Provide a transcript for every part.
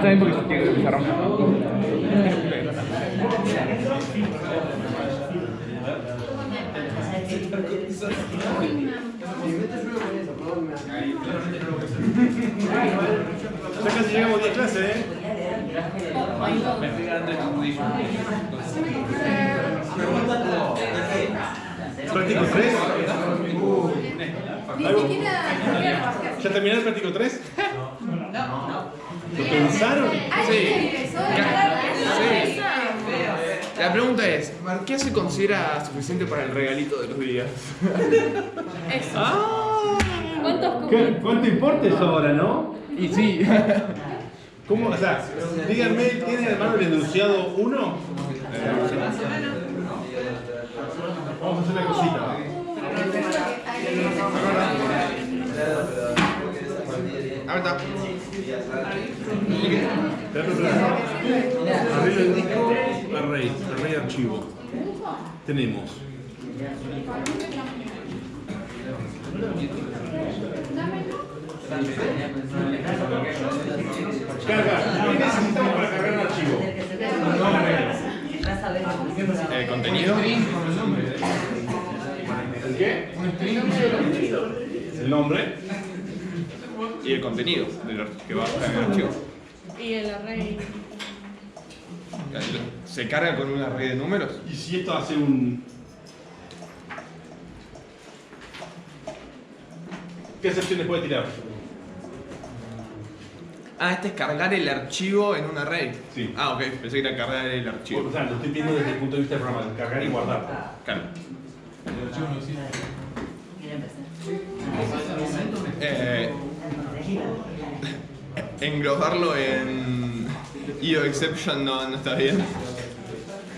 también porque tiene que cerrar. Ya casi llegamos a 10 clases, ¿eh? ¿Práctico 3? ¿Ya terminaron el práctico 3? ¿Lo pensaron? Sí. La pregunta es, ¿qué se considera suficiente para el regalito de los días? ¿Cuánto importa eso ahora, no? Y sí. ¿Cómo? O sea, díganme, ¿tiene hermano el enunciado 1? Vamos a hacer una cosita. Ahorita. Arreglo el disco, array archivo. Tenemos. Carga. ¿Qué necesitamos para cargar un archivo? El contenido. ¿El qué? El nombre. Y el contenido que va a estar en el archivo. Y el array. ¿Se carga con un array de números? ¿Y si esto hace un... ¿Qué excepciones puede tirar? Ah, este es cargar el archivo en un array. Sí. Ah, ok. Pensé que era cargar el archivo. O sea, lo estoy viendo desde el punto de vista del programa, cargar y guardar. Claro. Englobarlo en IO exception no está bien.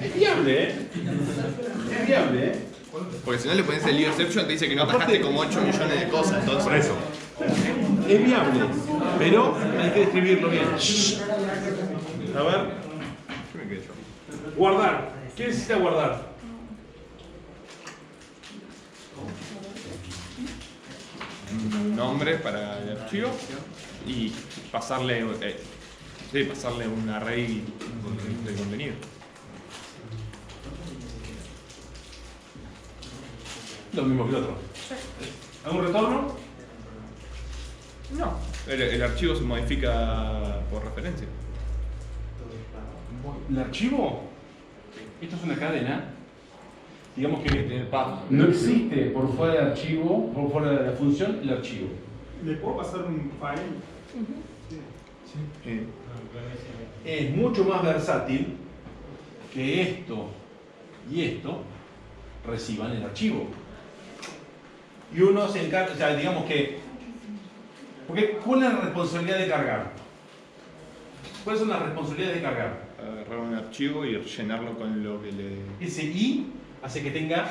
Es viable, ¿eh? Es viable, ¿eh? Porque si no le pones el IO exception te dice que no atajaste como 8 millones de cosas. Entonces, Por eso. Es viable, pero hay que describirlo bien. A ver. ¿Qué me quedé yo? Guardar. ¿Qué necesita guardar? Un nombre para el archivo y pasarle, pasarle un array de contenido. Lo mismo que el otro. ¿Algún retorno? No. El archivo se modifica por referencia. ¿El archivo? Esto es una cadena. Digamos que no existe por fuera del archivo, por fuera de la función, el archivo. ¿Le puedo pasar un file? Es mucho más versátil que esto y esto reciban el archivo. Y uno se encarga, o sea, digamos que... Porque, ¿cuál es la responsabilidad de cargar? ¿Cuáles son las responsabilidades de cargar? Agarrar un archivo y llenarlo con lo que le... Ese I hace que tenga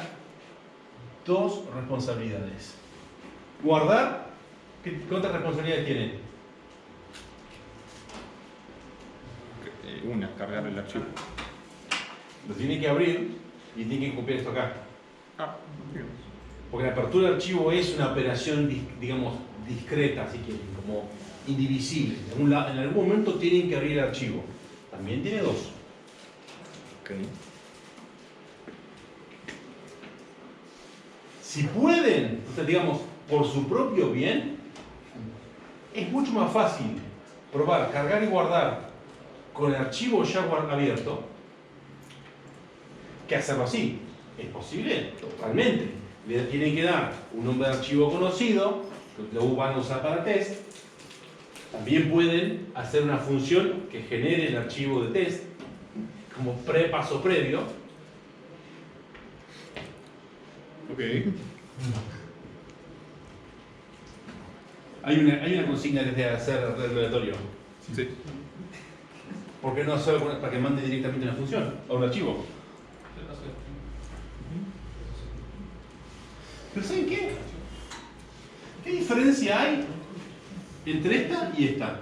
dos responsabilidades. Guardar, ¿cuántas responsabilidades tiene? Una, cargar el archivo. Lo tiene que abrir y tiene que copiar esto acá. Ah, bien. Porque la apertura del archivo es una operación, digamos, discreta, si quieren, como indivisible. En algún momento tienen que abrir el archivo. También tiene dos. Okay. Si pueden, o sea, digamos, por su propio bien, es mucho más fácil probar, cargar y guardar con el archivo ya abierto que hacerlo así. ¿Es posible? Totalmente. Le tienen que dar un nombre de archivo conocido, lo van a usar para test. También pueden hacer una función que genere el archivo de test como paso previo. Ok. Hay una consigna desde hacer regulatorio. Sí. ¿Por qué no hacerlo para que mande directamente una función o un archivo? ¿Pero saben qué? ¿Qué diferencia hay entre esta y esta?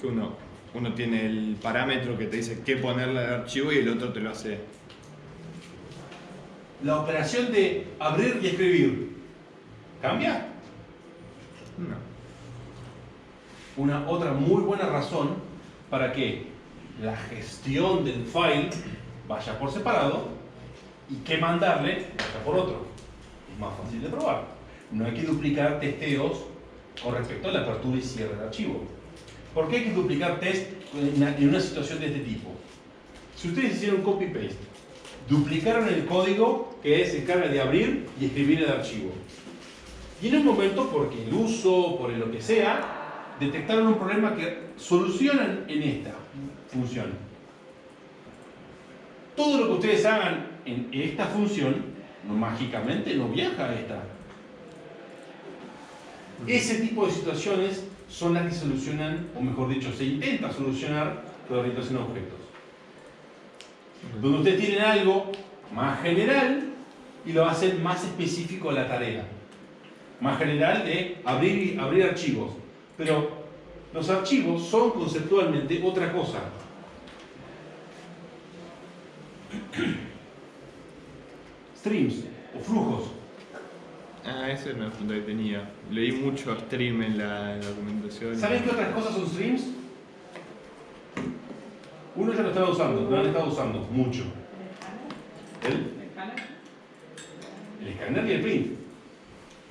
Que uno tiene el parámetro que te dice qué ponerle al archivo y el otro te lo hace. La operación de abrir y escribir, ¿cambia? No. Una otra muy buena razón para que la gestión del file vaya por separado y que mandarle vaya por otro. Es más fácil de probar. No hay que duplicar testeos con respecto a la apertura y cierre del archivo. ¿Por qué hay que duplicar test en una situación de este tipo? Si ustedes hicieron copy-paste, duplicaron el código que se encarga de abrir y escribir el archivo. Y en un momento, porque el uso, por lo que sea, detectaron un problema que solucionan en esta función. Todo lo que ustedes hagan en esta función, mágicamente no viaja a esta. Ese tipo de situaciones son las que se solucionan, o mejor dicho, se intenta solucionar con la orientación a objetos. Donde ustedes tienen algo más general y lo hacen más específico a la tarea. Más general de abrir archivos. Pero los archivos son conceptualmente otra cosa. Streams o flujos. Ah, esa es una pregunta que tenía. Leí mucho stream en la documentación. ¿Saben qué otras cosas son streams? Uno ya lo estaba usando, no lo han estado usando mucho. El escáner y el print,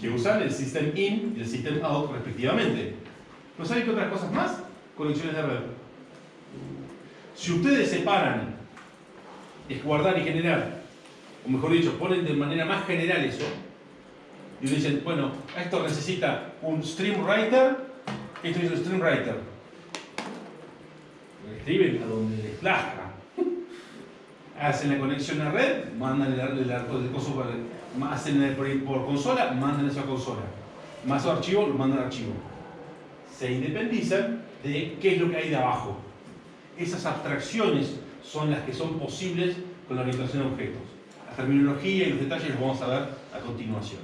que usan el system in y el system out respectivamente. ¿No saben qué otras cosas más? Conexiones de red. Si ustedes separan es guardar y generar, o mejor dicho, ponen de manera más general eso, y dicen, bueno, esto necesita un stream writer, esto es un stream writer. Lo escriben a donde les plazca. Hacen la conexión a red, mandan el coso hacen por consola, mandan eso a consola. Más archivo, lo mandan a archivo. Se independizan de qué es lo que hay de abajo. Esas abstracciones son las que son posibles con la orientación a objetos. La terminología y los detalles los vamos a ver a continuación.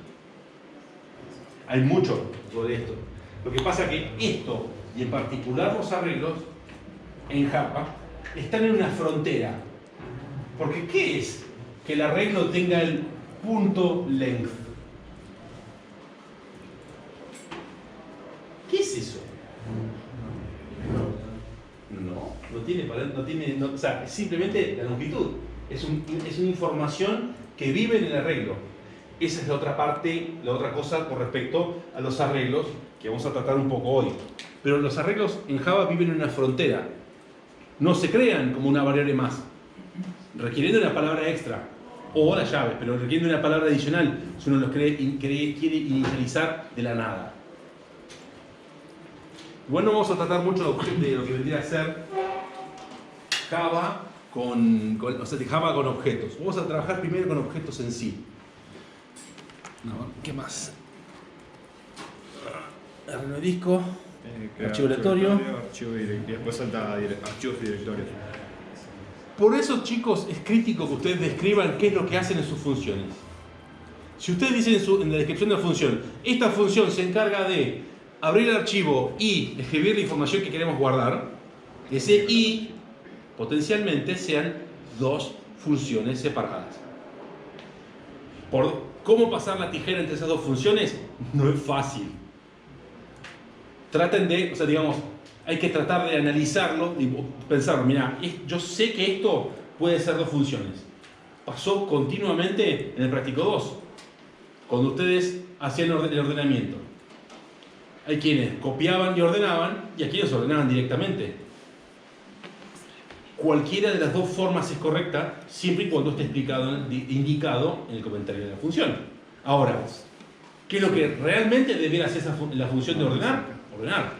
Hay mucho sobre esto. Lo que pasa es que esto, y en particular los arreglos, en Java, están en una frontera. Porque ¿qué es que el arreglo tenga el punto length? ¿Qué es eso? O sea, es simplemente la longitud. Es una información que vive en el arreglo. Esa es la otra parte, la otra cosa con respecto a los arreglos que vamos a tratar un poco hoy. Pero los arreglos en Java viven en una frontera. No se crean como una variable más, requiriendo una palabra extra o la llave, pero requieren una palabra adicional si uno los quiere inicializar de la nada. Bueno, vamos a tratar mucho de lo que vendría a ser Java Java con objetos. Vamos a trabajar primero con objetos en sí. ¿Qué más? Arreglo de disco, archivo aleatorio. Archivo y después salta archivos y directorios. Por eso, chicos, es crítico que ustedes describan qué es lo que hacen en sus funciones. Si ustedes dicen en la descripción de la función, esta función se encarga de abrir el archivo y escribir la información que queremos guardar, ese y potencialmente sean dos funciones separadas. Por cómo pasar la tijera entre esas dos funciones no es fácil. Traten de, hay que tratar de analizarlo y pensar, mira, yo sé que esto puede ser dos funciones. Pasó continuamente en el práctico 2, cuando ustedes hacían el ordenamiento. Hay quienes copiaban y ordenaban y a quienes ordenaban directamente. Cualquiera de las dos formas es correcta, siempre y cuando esté indicado en el comentario de la función. Ahora, ¿qué es lo que realmente debería hacer la función de ordenar? Ordenar.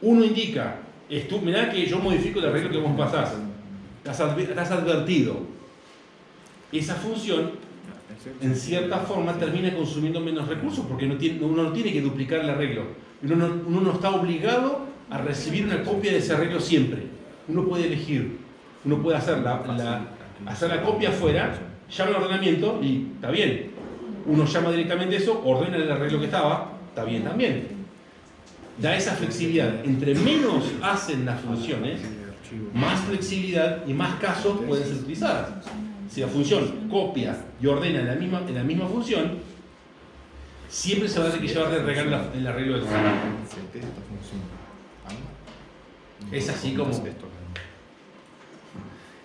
Uno indica, mirá que yo modifico el arreglo que vos pasás. Estás advertido. Esa función, en cierta forma, termina consumiendo menos recursos porque uno no tiene que duplicar el arreglo. Uno no está obligado a recibir una copia de ese arreglo siempre. Uno puede elegir. Uno puede hacer la copia afuera, llama al ordenamiento y está bien. Uno llama directamente eso, ordena el arreglo que estaba, está bien también. Da esa flexibilidad. Entre menos hacen las funciones, más flexibilidad y más casos pueden ser utilizadas. Si la función copia y ordena en la misma función, siempre se va a tener que llevar de regalo el arreglo del sistema. Es así como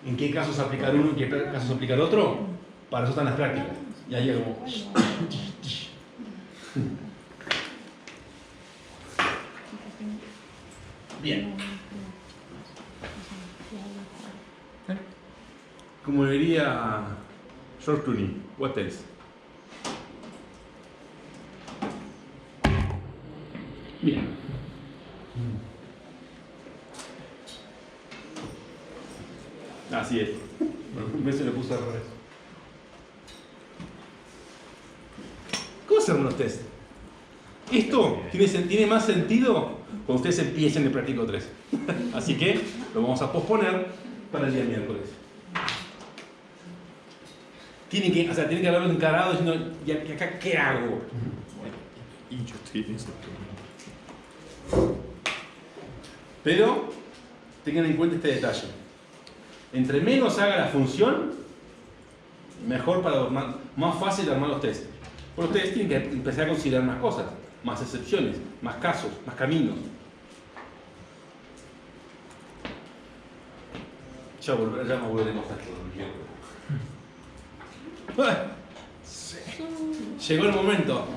en qué casos aplicar uno y en qué casos aplicar otro. Para eso están las prácticas. Y ahí como... Bien. Como diría George Clooney, what else? Bien. Así es. Un vez se lo puse al revés. ¿Cómo se hacen los test? Esto tiene más sentido cuando ustedes empiecen el práctico 3. Así que lo vamos a posponer para el día miércoles. Tienen que haberlo encarado diciendo, ¿y acá qué hago? Y yo estoy en eso. Pero tengan en cuenta este detalle. Entre menos haga la función, mejor para más fácil armar los test. Pero ustedes tienen que empezar a considerar más cosas, más excepciones, más casos, más caminos. Ya me volveremos a esto. Llegó el momento.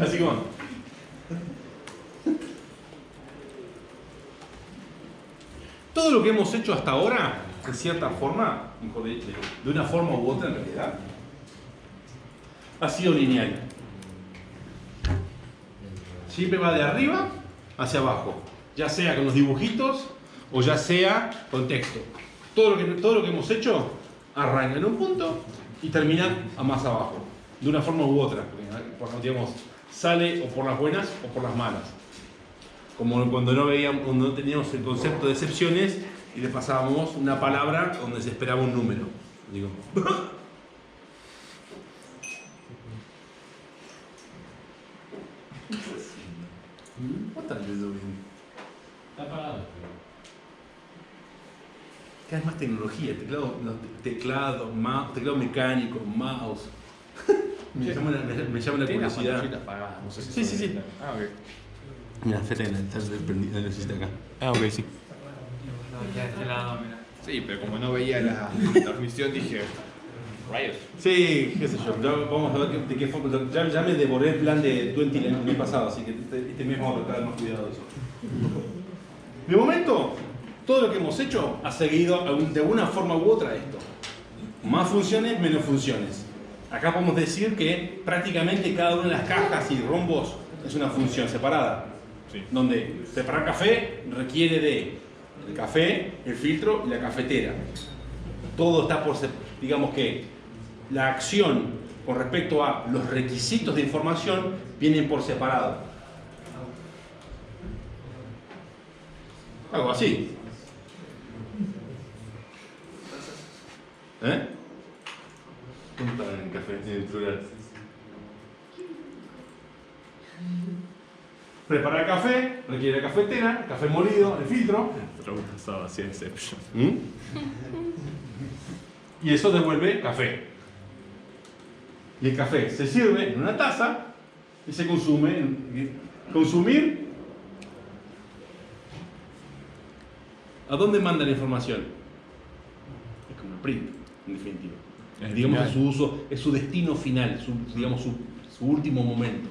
Así como. Todo lo que hemos hecho hasta ahora, en cierta forma, de una forma u otra en realidad, ha sido lineal. Siempre va de arriba hacia abajo, ya sea con los dibujitos o ya sea con texto. Todo lo que hemos hecho arranca en un punto y termina a más abajo, de una forma u otra, porque digamos, sale o por las buenas o por las malas. Como cuando no teníamos el concepto de excepciones y le pasábamos una palabra donde se esperaba un número. Digo. What are you doing? Está apagado. Cada vez más tecnología, teclado mecánico, mouse. Me llama la curiosidad. No sé si Sí, sí, sí. Ah, ok. Mira, fíjate, lo hiciste acá. Ah, ok, sí. No, ya este lado, mira. Sí, pero como no veía la transmisión dije, rayos. Sí, qué sé yo. Ya vamos a ver de qué forma. Ya me devoré el plan de 20 el año pasado, así que este mes vamos a tratar más cuidadoso. De momento, todo lo que hemos hecho ha seguido de una forma u otra esto. Más funciones, menos funciones. Acá podemos decir que prácticamente cada una de las cajas y rombos es una función separada. Sí. Donde preparar café requiere de el café, el filtro y la cafetera. Todo está por digamos que la acción con respecto a los requisitos de información vienen por separado. Algo así. ¿Eh? ¿Dónde está el café en el plural? Preparar café requiere cafetera, café molido, el filtro. Pero pasaba así Exception. Y eso devuelve café. Y el café se sirve en una taza y se consume. Consumir. ¿A dónde manda la información? Es como un print, en definitiva. Digamos que su uso es su destino final, su último momento.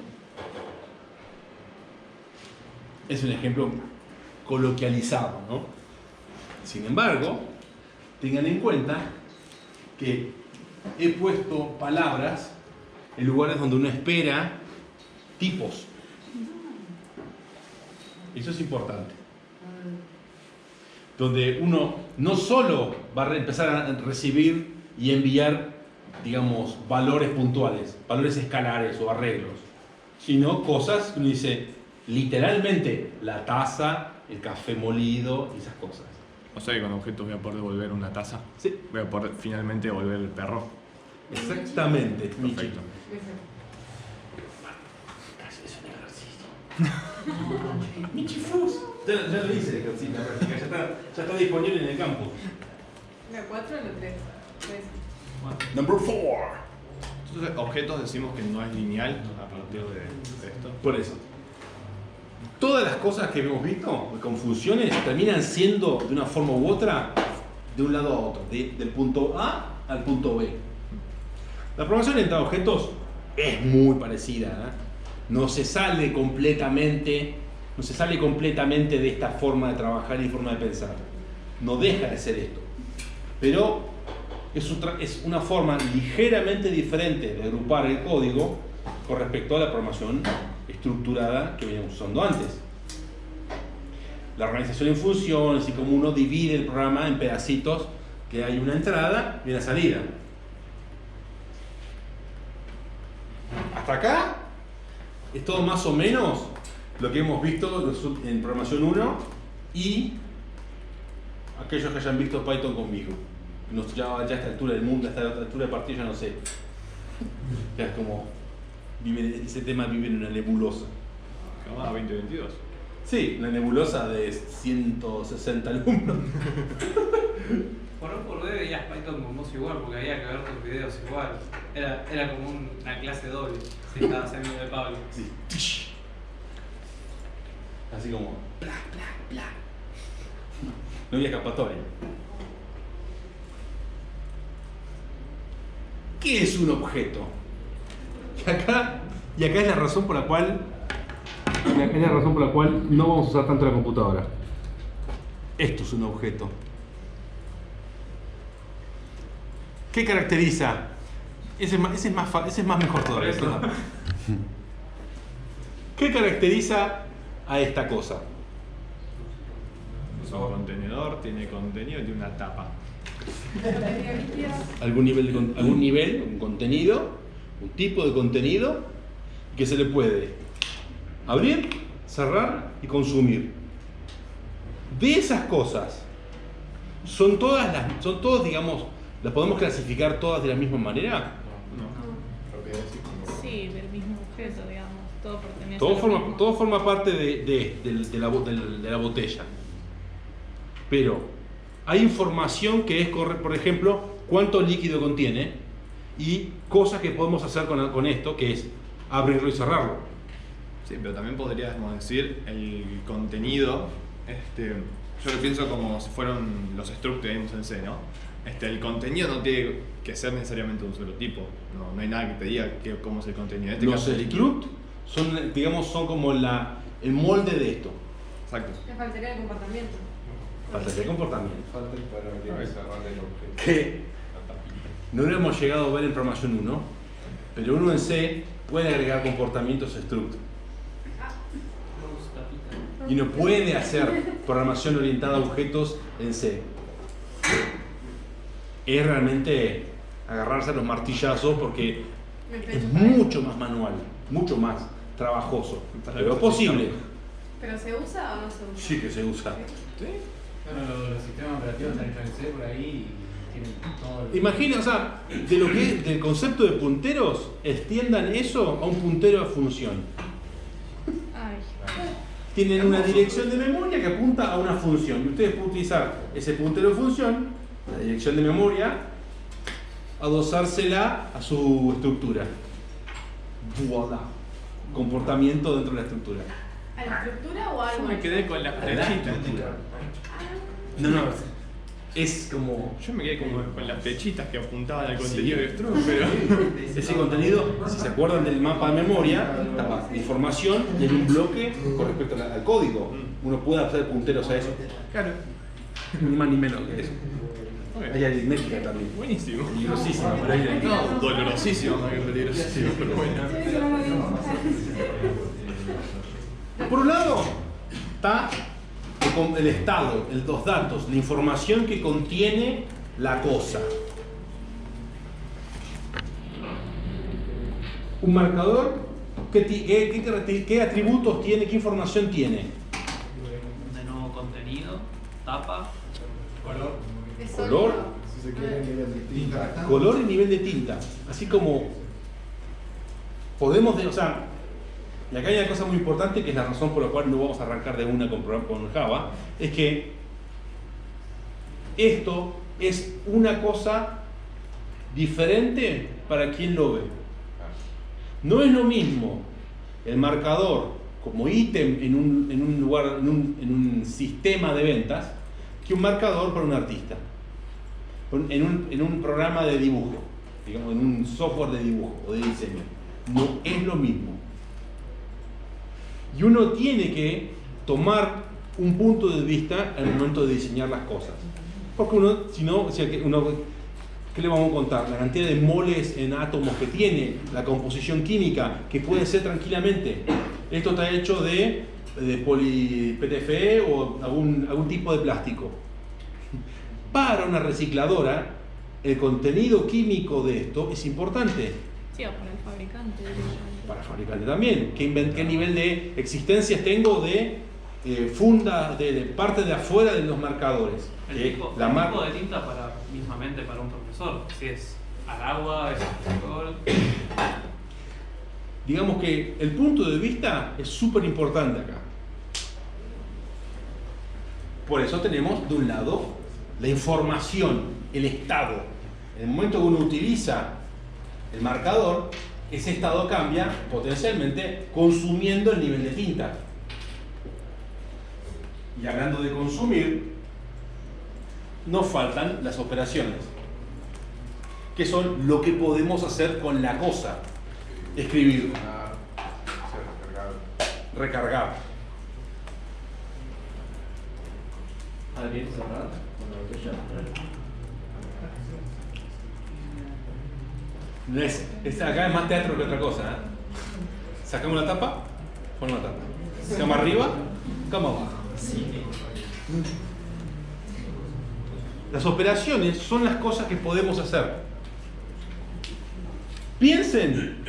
Es un ejemplo coloquializado, ¿no? Sin embargo, tengan en cuenta que he puesto palabras en lugares donde uno espera tipos. Eso es importante. Donde uno no solo va a empezar a recibir y enviar, digamos, valores puntuales, valores escalares o arreglos, sino cosas que uno dice, literalmente, la taza, el café molido y esas cosas. O sea que con objetos voy a poder devolver una taza. Sí. Voy a poder finalmente devolver el perro. Exactamente. Perfecto. Casi es un ejercicio. Michifus. Ya lo hice el ejercicio, la práctica. Ya está disponible en el campus. La 4 o la 3. Number 4. Entonces, objetos decimos que no es lineal a partir de esto. Por eso. Todas las cosas que hemos visto con funciones terminan siendo de una forma u otra de un lado a otro, del punto A al punto B. La programación orientada a objetos es muy parecida, ¿eh? No se sale completamente de esta forma de trabajar y forma de pensar. No deja de ser esto. Pero es una forma ligeramente diferente de agrupar el código con respecto a la programación estructurada que veníamos usando antes. La organización en funciones y cómo uno divide el programa en pedacitos, que hay una entrada y una salida. Hasta acá es todo más o menos lo que hemos visto en programación 1 y aquellos que hayan visto Python conmigo. Ya a esta altura del mundo, a esta altura de partida ya no sé. Ya es como ese tema vive en una nebulosa. Llamada 2022. Sí, una nebulosa de 160 alumnos. Por un por B veías Python con vos igual, porque había que ver tus videos igual. Era como una clase doble, si estabas en medio de Pablo. Sí. Así como. Bla, bla, bla. No había escapatoria. ¿Qué es un objeto? Y acá es la razón por la cual no vamos a usar tanto la computadora. Esto es un objeto. ¿Qué caracteriza? Ese es más mejor todavía. ¿No? ¿Qué caracteriza a esta cosa? Es un contenedor, tiene contenido y tiene una tapa. Algún nivel, un contenido, un tipo de contenido que se le puede abrir, cerrar y consumir. De esas cosas, son todas, digamos, las podemos clasificar todas de la misma manera. Sí, del mismo objeto, digamos. Todo pertenece Todo a lo forma, mismo. todo forma parte de la botella. Pero hay información que es, por ejemplo, cuánto líquido contiene y cosas que podemos hacer con esto, que es abrirlo y cerrarlo. Sí, pero también podríamos decir el contenido, yo lo pienso como si fueron los structs que vimos en C, ¿no? El contenido no tiene que ser necesariamente de un solo tipo, no hay nada que te diga cómo es el contenido. En este Los caso, el struct son como el molde de esto. Exacto. Le faltaría el comportamiento. Falta de comportamiento. Falta el parametrizar el objeto. Que no lo hemos llegado a ver en programación 1, pero uno en C puede agregar comportamientos struct. Y uno puede hacer programación orientada a objetos en C. Es realmente agarrarse a los martillazos porque es mucho más manual, mucho más trabajoso, pero posible. ¿Pero se usa o no se usa? Sí que se usa. Bueno, los sistemas operativos están hechos en C por ahí y tienen todo el... Imagina, o sea, del concepto de punteros, extiendan eso a un puntero de función. Ay, Tienen una dirección de memoria que apunta a una función y ustedes pueden utilizar ese puntero de función, la dirección de memoria, adosársela a su estructura. Voilà. Comportamiento dentro de la estructura. ¿A la estructura o a Yo algo? me quedé con las flechitas. No, es como Yo me quedé como con las flechitas que apuntaban al contenido de struct, pero... ese contenido, si se acuerdan del mapa de memoria, estaba la información y en un bloque con respecto al código. Uno puede hacer punteros a eso. Claro. Ni más ni menos que eso. Hay aritmética también. Buenísimo. Peligrosísima, pero hay No, dolorosísimo más que peligrosísimo, pero bueno. Por un lado está el estado, los datos, la información que contiene la cosa. Un marcador, ¿qué atributos tiene, qué información tiene? De nuevo contenido, tapa, color. ¿Es Color. sólido? Si se quiere nivel de tinta. Color y nivel de tinta. Así como podemos, o sea, y acá hay una cosa muy importante que es la razón por la cual no vamos a arrancar de una con Java, es que esto es una cosa diferente para quien lo ve. No es lo mismo el marcador como ítem en un lugar, en un sistema de ventas, que un marcador para un artista. En un programa de dibujo, digamos, en un software de dibujo o de diseño. No es lo mismo. Y uno tiene que tomar un punto de vista al momento de diseñar las cosas. Porque uno, si no, ¿qué le vamos a contar? La cantidad de moles en átomos que tiene, la composición química, que puede ser tranquilamente. Esto está hecho de poli-PTFE o algún tipo de plástico. Para una recicladora, el contenido químico de esto es importante. Sí, o para el fabricante. Para el fabricante también. ¿Qué nivel de existencias tengo de funda, de parte de afuera de los marcadores? El tipo de tinta mismamente para un profesor. Si es al agua, es alcohol. Digamos que el punto de vista es súper importante acá. Por eso tenemos de un lado la información, el estado. En el momento que uno utiliza el marcador, ese estado cambia potencialmente consumiendo el nivel de tinta. Y hablando de consumir, nos faltan las operaciones, que son lo que podemos hacer con la cosa. Escribir, recargar. Adrián, cerrar con la botella. No es, acá es más teatro que otra cosa, ¿eh? Sacamos la tapa, ponemos la tapa. Cama arriba, cama abajo. Las operaciones son las cosas que podemos hacer. Piensen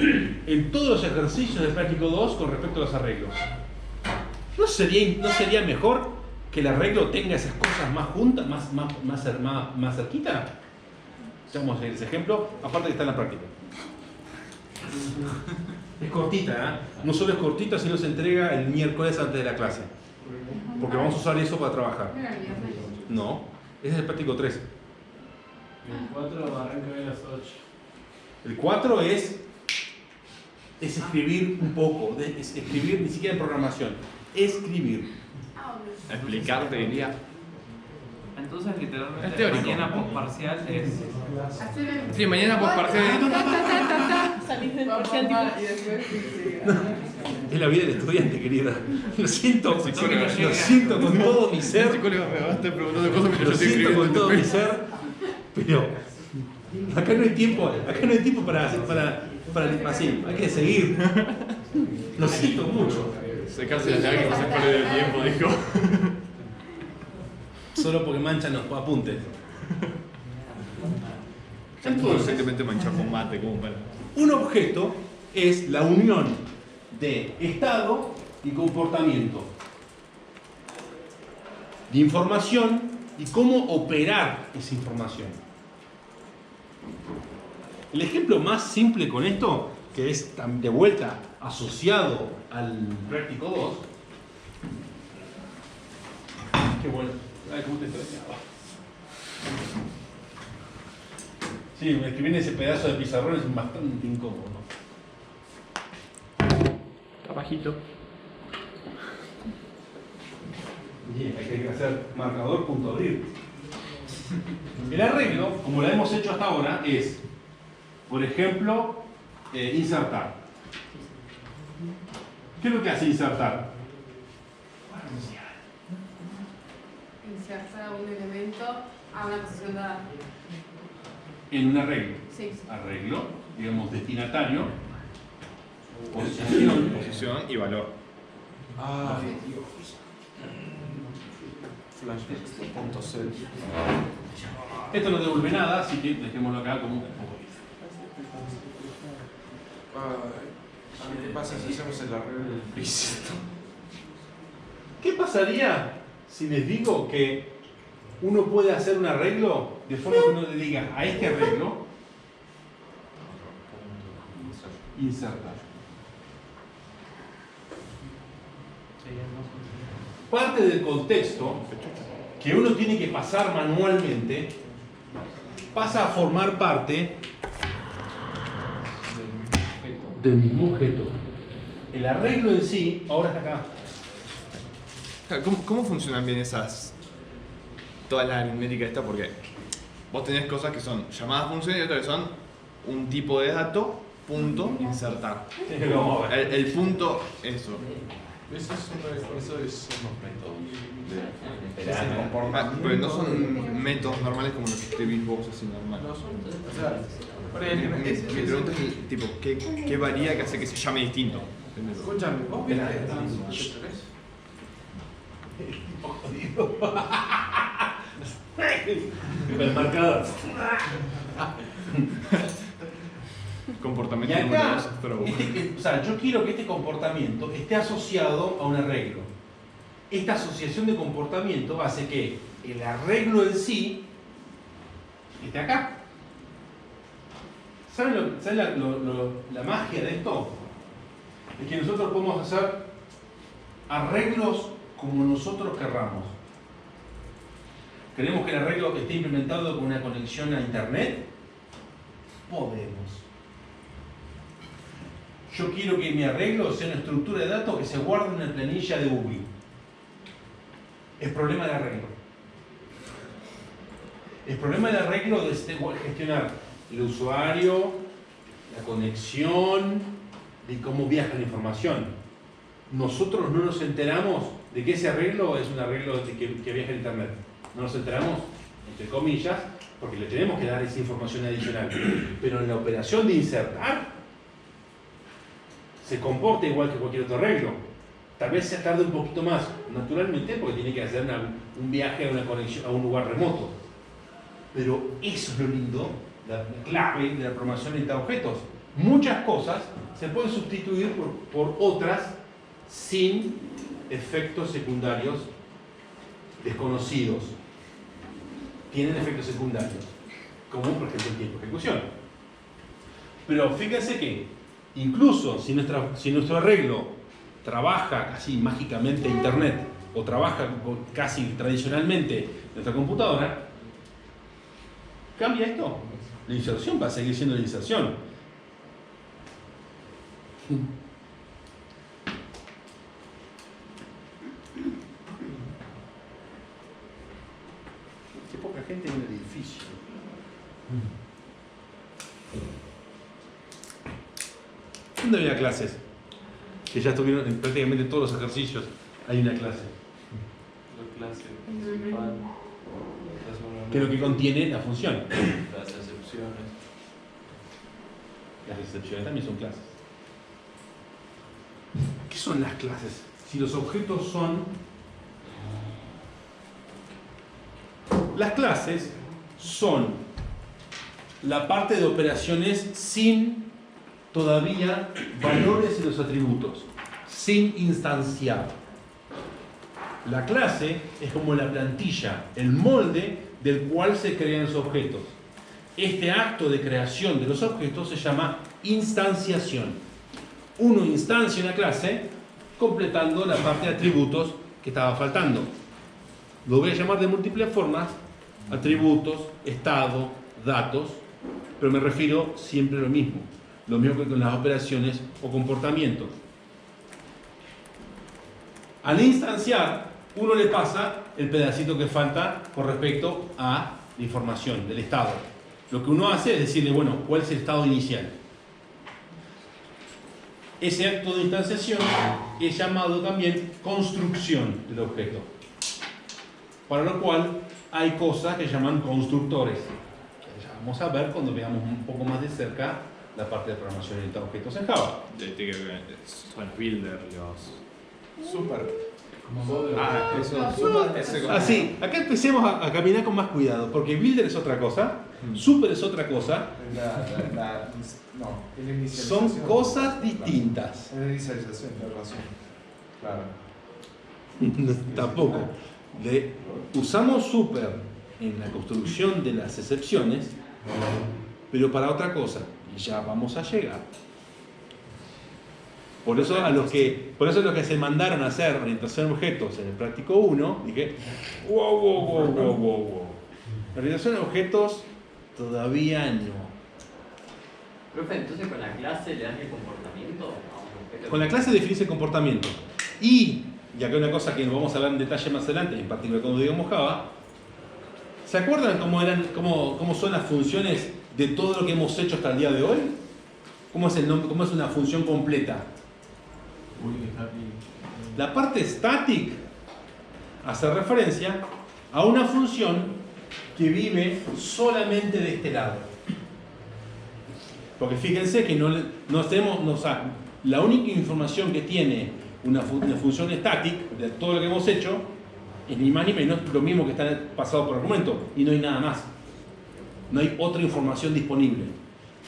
en todos los ejercicios de Práctico 2 con respecto a los arreglos. ¿No sería mejor que el arreglo tenga esas cosas más juntas, más cerquita? Ya vamos a ver ese ejemplo, aparte que está en la práctica. Es cortita, ¿eh? No solo es cortita, sino se entrega el miércoles antes de la clase. Porque vamos a usar eso para trabajar. No, ese es el Práctico 3. El 4 arranca a las 8. El 4 es escribir un poco, es escribir ni siquiera en programación, escribir. Explicarte, diría. Entonces, literalmente, Es teórico. mañana postparcial es. Sí, mañana postparcial. Salís del parcial tipo. Y después Es la vida del estudiante, querida. Lo siento, Sí, sí, lo siento con todo mi ser. psicólogo me va a estar preguntando cosas mientras Lo yo estoy siento con escribiendo. todo mi ser, pero acá no hay tiempo para así, hay que seguir. Lo siento mucho. Secarse las lágrimas es perder el tiempo, dijo. Solo porque manchan los apuntes. Entonces, Simplemente manchar con mate, como para. un objeto es la unión de estado y comportamiento, de información y cómo operar esa información. El ejemplo más simple con esto, que es de vuelta asociado al Práctico 2, qué bueno. Ay, cómo te extrañaba. Sí, escribir en ese pedazo de pizarrón es bastante incómodo. Está bajito. Bien, hay que hacer marcador punto abrir. El arreglo, como lo hemos hecho hasta ahora, es, por ejemplo, insertar. ¿Qué es lo que hace insertar? inserta un elemento a una posición dada. En un arreglo. Sí. Arreglo, digamos, destinatario, Posición y valor. Ay, Dios. Flash.cel. Esto no devuelve nada, así que dejémoslo acá como... ¿Qué pasa si hacemos el arreglo implícito? ¿Qué pasaría si les digo que uno puede hacer un arreglo de forma que uno le diga a este arreglo insertar? Parte del contexto que uno tiene que pasar manualmente pasa a formar parte del mismo objeto. El arreglo en sí, ahora está acá. ¿Cómo funcionan bien toda la aritmética esta? Porque vos tenés cosas que son llamadas funciones y otras que son un tipo de dato, punto, insertar. El punto, eso. Eso son los métodos Pero no son métodos normales como los que escribís vos así normal. No son, o sea, Mi pregunta es tipo, ¿qué varía que hace que se llame distinto? escúchame, vos viste Supermercado. Comportamiento Y número acá, 2, pero o sea, yo quiero que este comportamiento esté asociado a un arreglo. Esta asociación de comportamiento hace que el arreglo en sí esté acá. ¿Saben la magia de esto? Es que nosotros podemos hacer arreglos como nosotros querramos. ¿Queremos que el arreglo esté implementado con una conexión a internet? Podemos. Yo quiero que mi arreglo sea una estructura de datos que se guarde en una planilla de Google. Es problema del arreglo. El problema del arreglo de gestionar el usuario, la conexión, de cómo viaja la información. Nosotros no nos enteramos de que ese arreglo es un arreglo que viaja en internet. No nos enteramos, entre comillas, porque le tenemos que dar esa información adicional. Pero en la operación de insertar, se comporta igual que cualquier otro arreglo. Tal vez se tarde un poquito más, naturalmente, porque tiene que hacer un viaje a una conexión a un lugar remoto. Pero eso es lo lindo, la clave de la programación orientada a objetos. Muchas cosas se pueden sustituir por otras sin efectos secundarios desconocidos. Tienen efectos secundarios, como por ejemplo el tiempo de ejecución. Pero fíjense que incluso si nuestro arreglo trabaja casi mágicamente en internet o trabaja casi tradicionalmente en nuestra computadora, ¿cambia esto? La inserción va a seguir siendo la inserción. Qué poca gente en el edificio. ¿Dónde había clases? Que ya estuvieron en prácticamente todos los ejercicios. Hay una clase. la clase principal, Que es lo que contiene la función. las excepciones. Las excepciones también son clases. ¿Qué son las clases? Si los objetos son... Las clases son la parte de operaciones sin todavía valores en los atributos, sin instanciar. La clase es como la plantilla, el molde del cual se crean los objetos. Este acto de creación de los objetos se llama instanciación. Uno instancia una clase completando la parte de atributos que estaba faltando. Lo voy a llamar de múltiples formas: atributos, estado, datos, pero me refiero siempre a lo mismo que con las operaciones o comportamientos. Al instanciar, uno le pasa el pedacito que falta con respecto a la información del estado. Lo que uno hace es decirle, bueno, ¿cuál es el estado inicial? Ese acto de instanciación es llamado también construcción del objeto. Para lo cual hay cosas que llaman constructores. Que ya vamos a ver cuando veamos un poco más de cerca la parte de programación orientada a objetos en Java. Son los builders, los... Super. Así, acá empecemos a caminar con más cuidado, porque builder es otra cosa, super es otra cosa, No, es la inicialización. son cosas distintas. Es la inicialización, tienes razón. Claro. Tampoco. Usamos super en la construcción de las excepciones, pero para otra cosa, y ya vamos a llegar. Por eso los que se mandaron a hacer orientación a objetos en el práctico 1, dije, wow. La orientación a objetos Todavía no. Profe, entonces con la clase le das el comportamiento a un objeto. Con la clase definís el comportamiento. Y acá hay una cosa que vamos a hablar en detalle más adelante, en particular cuando digamos Java. ¿Se acuerdan cómo son las funciones de todo lo que hemos hecho hasta el día de hoy? ¿Cómo es una función completa? La parte static hace referencia a una función que vive solamente de este lado. Porque fíjense que la única información que tiene una función static de todo lo que hemos hecho es ni más ni menos lo mismo que está pasado por argumento, y no hay nada más. No hay otra información disponible.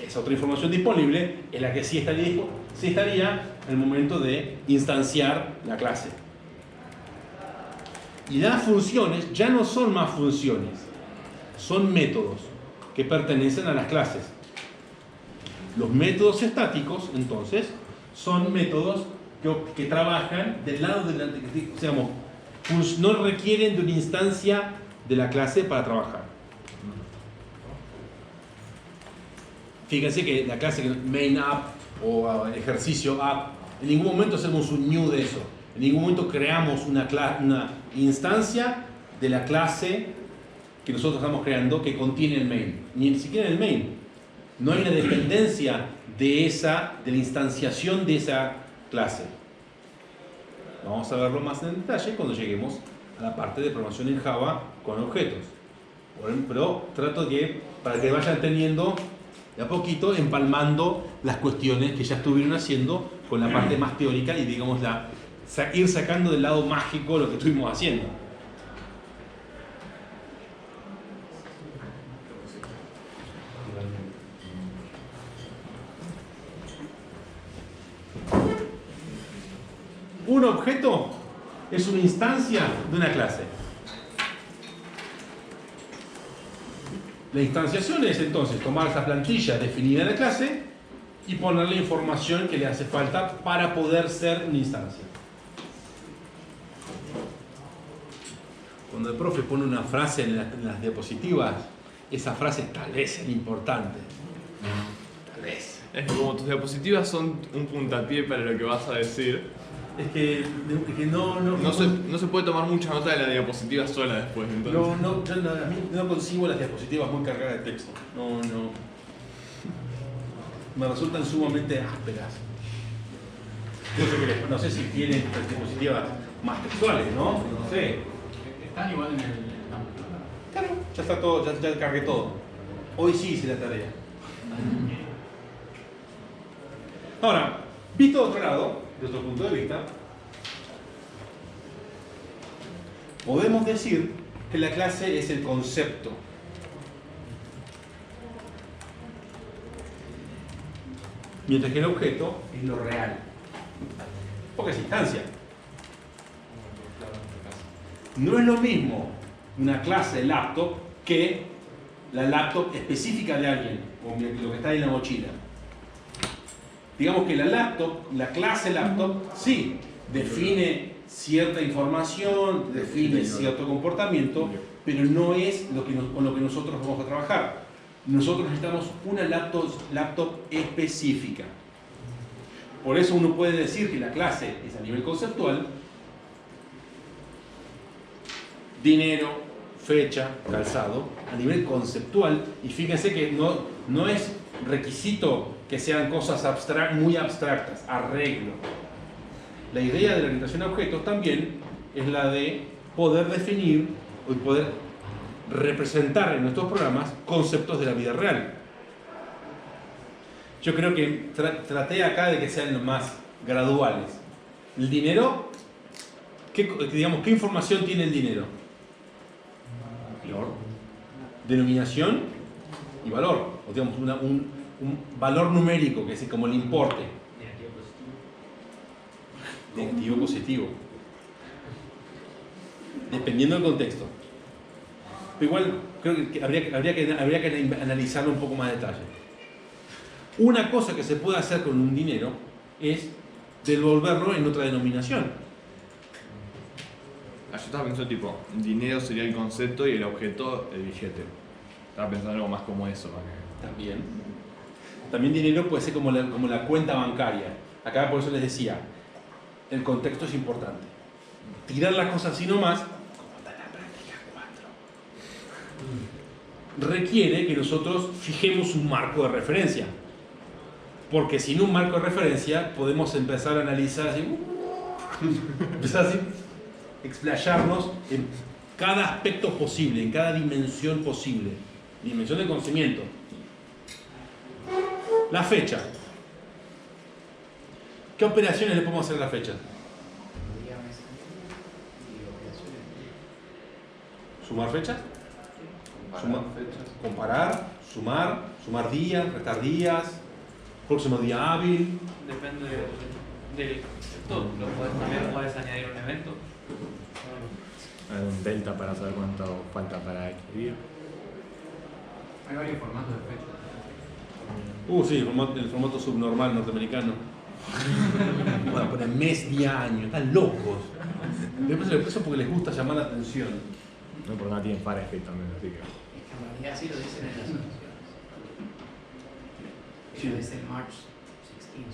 Esa otra información disponible es la que sí estaría en el momento de instanciar la clase. Y las funciones ya no son más funciones, son métodos que pertenecen a las clases. Los métodos estáticos, entonces, son métodos que trabajan del lado de no requieren de una instancia de la clase para trabajar. Fíjense que la clase main app o ejercicio app, en ningún momento hacemos un new de eso. En ningún momento creamos una instancia de la clase que nosotros estamos creando que contiene el main. Ni siquiera en el main. No hay una dependencia de la instanciación de esa clase. Vamos a verlo más en detalle cuando lleguemos a la parte de programación en Java con objetos. Pero trato para que vayan teniendo de a poquito, empalmando las cuestiones que ya estuvieron haciendo con la parte más teórica y digamos ir sacando del lado mágico lo que estuvimos haciendo. Un objeto es una instancia de una clase. La instanciación es entonces tomar esa plantilla definida de la clase y ponerle información que le hace falta para poder ser una instancia. Cuando el profe pone una frase en las diapositivas, esa frase tal vez es importante. Tal vez. Es que como tus diapositivas son un puntapié para lo que vas a decir, Es que no se puede tomar mucha nota de la diapositiva sola después. Entonces. Yo a mí no concibo las diapositivas muy cargadas de texto. No. Me resultan sumamente ásperas. No sé si tienen diapositivas más textuales, ¿no? No sé. Están igual en el. Claro, ya está todo, ya cargué todo. Hoy sí hice la tarea. Ahora, visto de otro lado, de otro punto de vista, podemos decir que la clase es el concepto. Mientras que el objeto es lo real. Porque es instancia. No es lo mismo una clase de laptop que la laptop específica de alguien, o lo que está ahí en la mochila. Digamos que la clase laptop, sí, define cierta información, define cierto comportamiento, pero no es con lo que nosotros vamos a trabajar. Nosotros necesitamos una laptop específica. Por eso uno puede decir que la clase es a nivel conceptual, dinero, fecha, calzado, a nivel conceptual, y fíjense que no es requisito que sean cosas muy abstractas, arreglo. La idea de la orientación a objetos también es la de poder definir o poder representar en nuestros programas conceptos de la vida real. Yo creo que traté acá de que sean los más graduales. El dinero, ¿qué información tiene el dinero? Valor, denominación y valor. O digamos, un valor numérico, que es como el importe. Negativo, positivo. Dependiendo del contexto. Pero igual creo que habría que analizarlo un poco más de detalle. Una cosa que se puede hacer con un dinero es devolverlo en otra denominación. Yo estaba pensando tipo, dinero sería el concepto y el objeto el billete. Estaba pensando en algo más como eso. Más que... También dinero puede ser como la cuenta bancaria. Acá por eso les decía, el contexto es importante. Tirar las cosas así nomás, como está en la práctica 4, requiere que nosotros fijemos un marco de referencia. Porque sin un marco de referencia podemos empezar a analizar así, empezar así, explayarnos en cada aspecto posible, en cada dimensión posible. Dimensión de conocimiento. La fecha. ¿Qué operaciones le podemos hacer a la fecha? ¿Sumar fechas? Comparar, sumar días, restar días, próximo día hábil. Depende del esto, también puedes añadir un evento. Un delta para saber cuánto falta para escribir. Hay varios formatos de fecha. Sí, el formato subnormal norteamericano. Bueno, poner mes, día, año, están locos. Eso porque les gusta llamar la atención. No, por nada tienen Fahrenheit también, así que... Es que en realidad sí lo dicen en las oraciones. Sí. Ellos dicen March 16,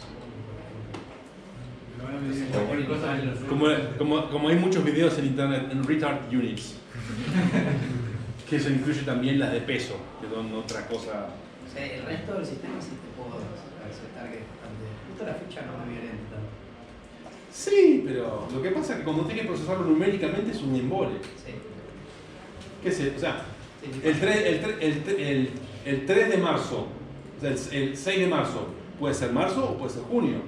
Como hay muchos videos en internet en retard units, que eso incluye también las de peso, que son otra cosa. O sea, el resto del sistema sí te puedo aceptar que es bastante. Justo la fecha no me viene tanto. Sí, pero lo que pasa es que cuando tienes que procesarlo numéricamente es un embole. Sí. ¿Qué sé? O sea, Sí, el 3 de marzo, o sea, el 6 de marzo, puede ser marzo o puede ser junio.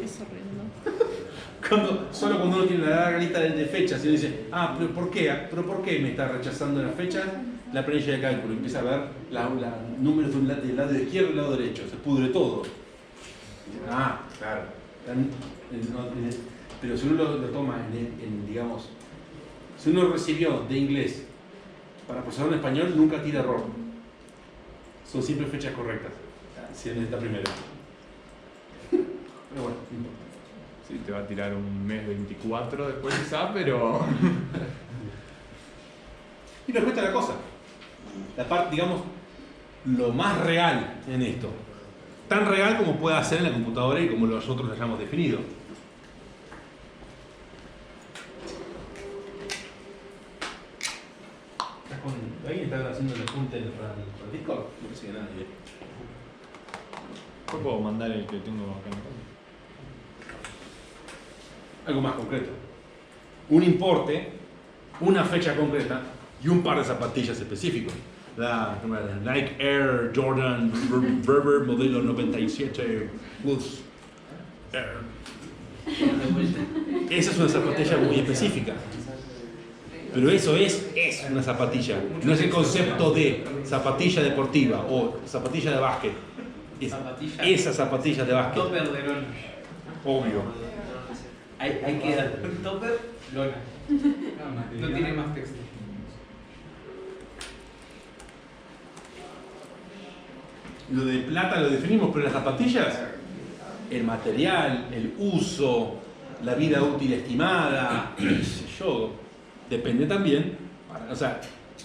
Es horrendo. Solo cuando uno tiene una larga lista de fechas y uno dice, ¿pero por qué? ¿Pero por qué me está rechazando la fecha? La planilla de cálculo, empieza a ver números del lado izquierdo y del lado derecho, se pudre todo. Claro. Pero si uno lo toma digamos, si uno recibió de inglés para procesar en español, nunca tira error. Son siempre fechas correctas, si es esta primera. Pero bueno, no importa. Sí, te va a tirar un mes 24 después quizá, pero... Y respecto a la cosa, la parte, digamos, lo más real en esto, tan real como pueda ser en la computadora y como nosotros lo hayamos definido. ¿Alguien está haciendo el apunte para el Discord? No parece que nadie. Yo puedo mandar el que tengo acá en el... Algo más concreto. Un importe, una fecha concreta y un par de zapatillas específicos. La Nike Air Jordan Berber modelo 97 Plus Air. Esa es una zapatilla muy específica. Pero eso es una zapatilla. No es el concepto de zapatilla deportiva o zapatilla de básquet. Es esa zapatilla de básquet. Topper de lona. Obvio. Hay que dar topper, lona. No tiene más texto. Lo de plata lo definimos, pero las zapatillas, el material, el uso, la vida útil estimada, qué sé yo, depende también.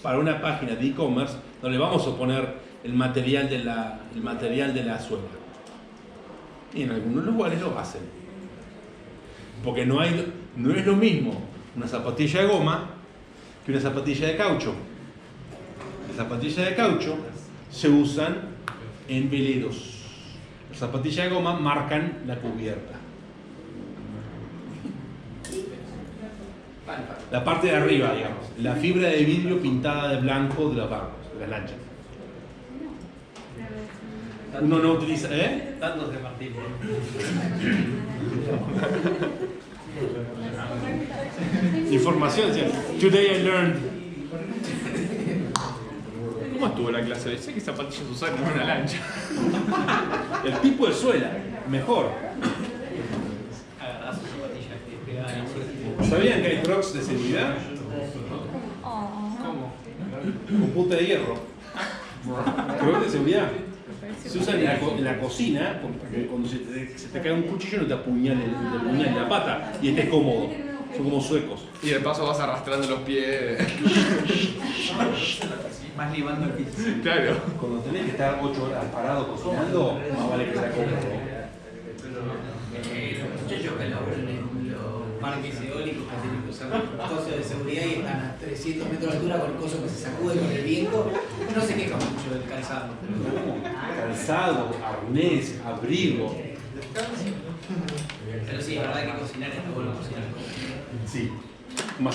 Para una página de e-commerce no le vamos a poner el material de la suela. Y en algunos lugares lo hacen. Porque no es lo mismo una zapatilla de goma que una zapatilla de caucho. Las zapatillas de caucho se usan en veleros. Las zapatillas de goma marcan la cubierta. La parte de arriba, digamos, la fibra de vidrio pintada de blanco de los barcos, de las lanchas. Uno no utiliza, Datos de Martín. Información, ¿sí? Today I learned. ¿Cómo estuvo la clase? Sé que zapatillas usaron en una lancha. El tipo de suela, mejor. Agarrás su zapatilla que pegada en la suela. ¿Sabían que hay crocs de seguridad? ¿Cómo? Con punta de hierro. Crocs de seguridad. Se usan en la cocina porque cuando se te cae un cuchillo no te apuñale la pata y estés cómodo. Son como suecos. Y de paso vas arrastrando los pies. Vas libando el piso. Claro. Cuando tenés que estar 8 horas parado cocinando, más vale que sea cómodo. Los muchachos que laburan en los parques eólicos que tienen que usar cosas de seguridad y están a 300 metros de altura con el coso que se sacude con el viento, no se quejan mucho del calzado. Calzado, arnés, abrigo. Pero sí, es verdad que cocinar es bueno cocinar. Sí. Más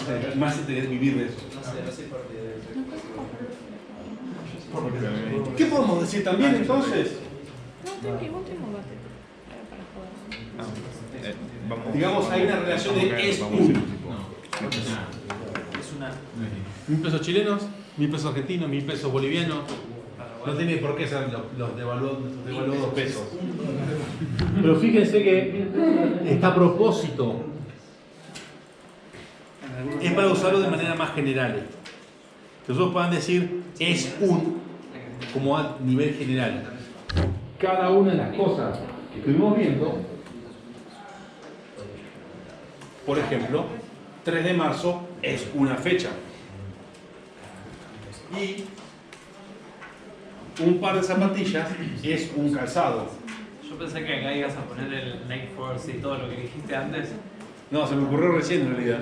si tenés que vivir de eso. No sé por qué. ¿Qué podemos decir también entonces? No, igual tengo bate. Para jugar. Vamos. Digamos, hay una relación de es Vamos a un. ir tipo. Es una. 1.000 pesos chilenos, 1.000 pesos argentinos, 1.000 pesos bolivianos. No tiene por qué ser los devaluados pesos. Pero fíjense que está a propósito. Es para usarlo de manera más general. Que nosotros puedan decir es un como a nivel general. Cada una de las cosas que estuvimos viendo, por ejemplo, 3 de marzo es una fecha. Y un par de zapatillas es un calzado. Yo pensé que acá ibas a poner el Nike Force y todo lo que dijiste antes. No, se me ocurrió recién en realidad.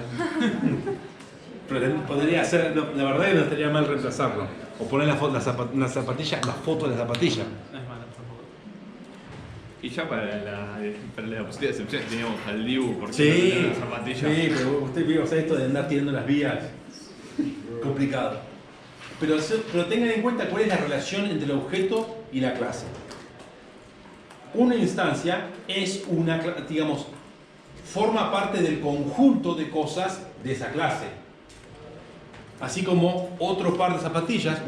Pero podría ser, la verdad es que no estaría mal reemplazarlo. O poner la foto de la zapatilla, la foto de la zapatilla. No es malo tampoco. Y ya para la diapositiva de excepción teníamos al Dibu porque Sí, no tenía la zapatilla. sí, pero usted vio esto de andar tirando las vías. Complicado. Pero tengan en cuenta cuál es la relación entre el objeto y la clase. Una instancia es una, digamos, forma parte del conjunto de cosas de esa clase. Así como otro par de zapatillas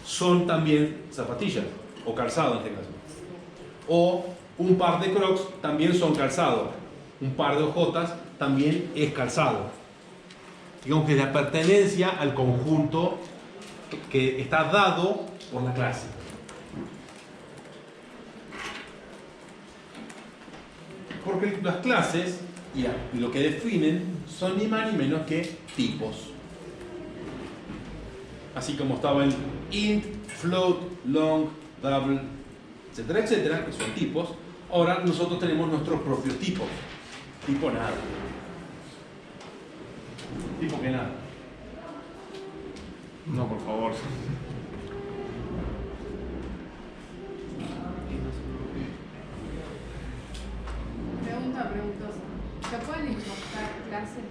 son también zapatillas, o calzado en este caso. O un par de crocs también son calzado. Un par de ojotas también es calzado. Digamos que es la pertenencia al conjunto que está dado por la clase. Porque las clases y lo que definen son ni más ni menos que tipos. Así como estaba el int, float, long, double, etcétera, etcétera, que son tipos. Ahora nosotros tenemos nuestros propios tipos. Tipo nada. Tipo que nada. No, por favor. Pregunta preguntosa. ¿Se pueden importar clases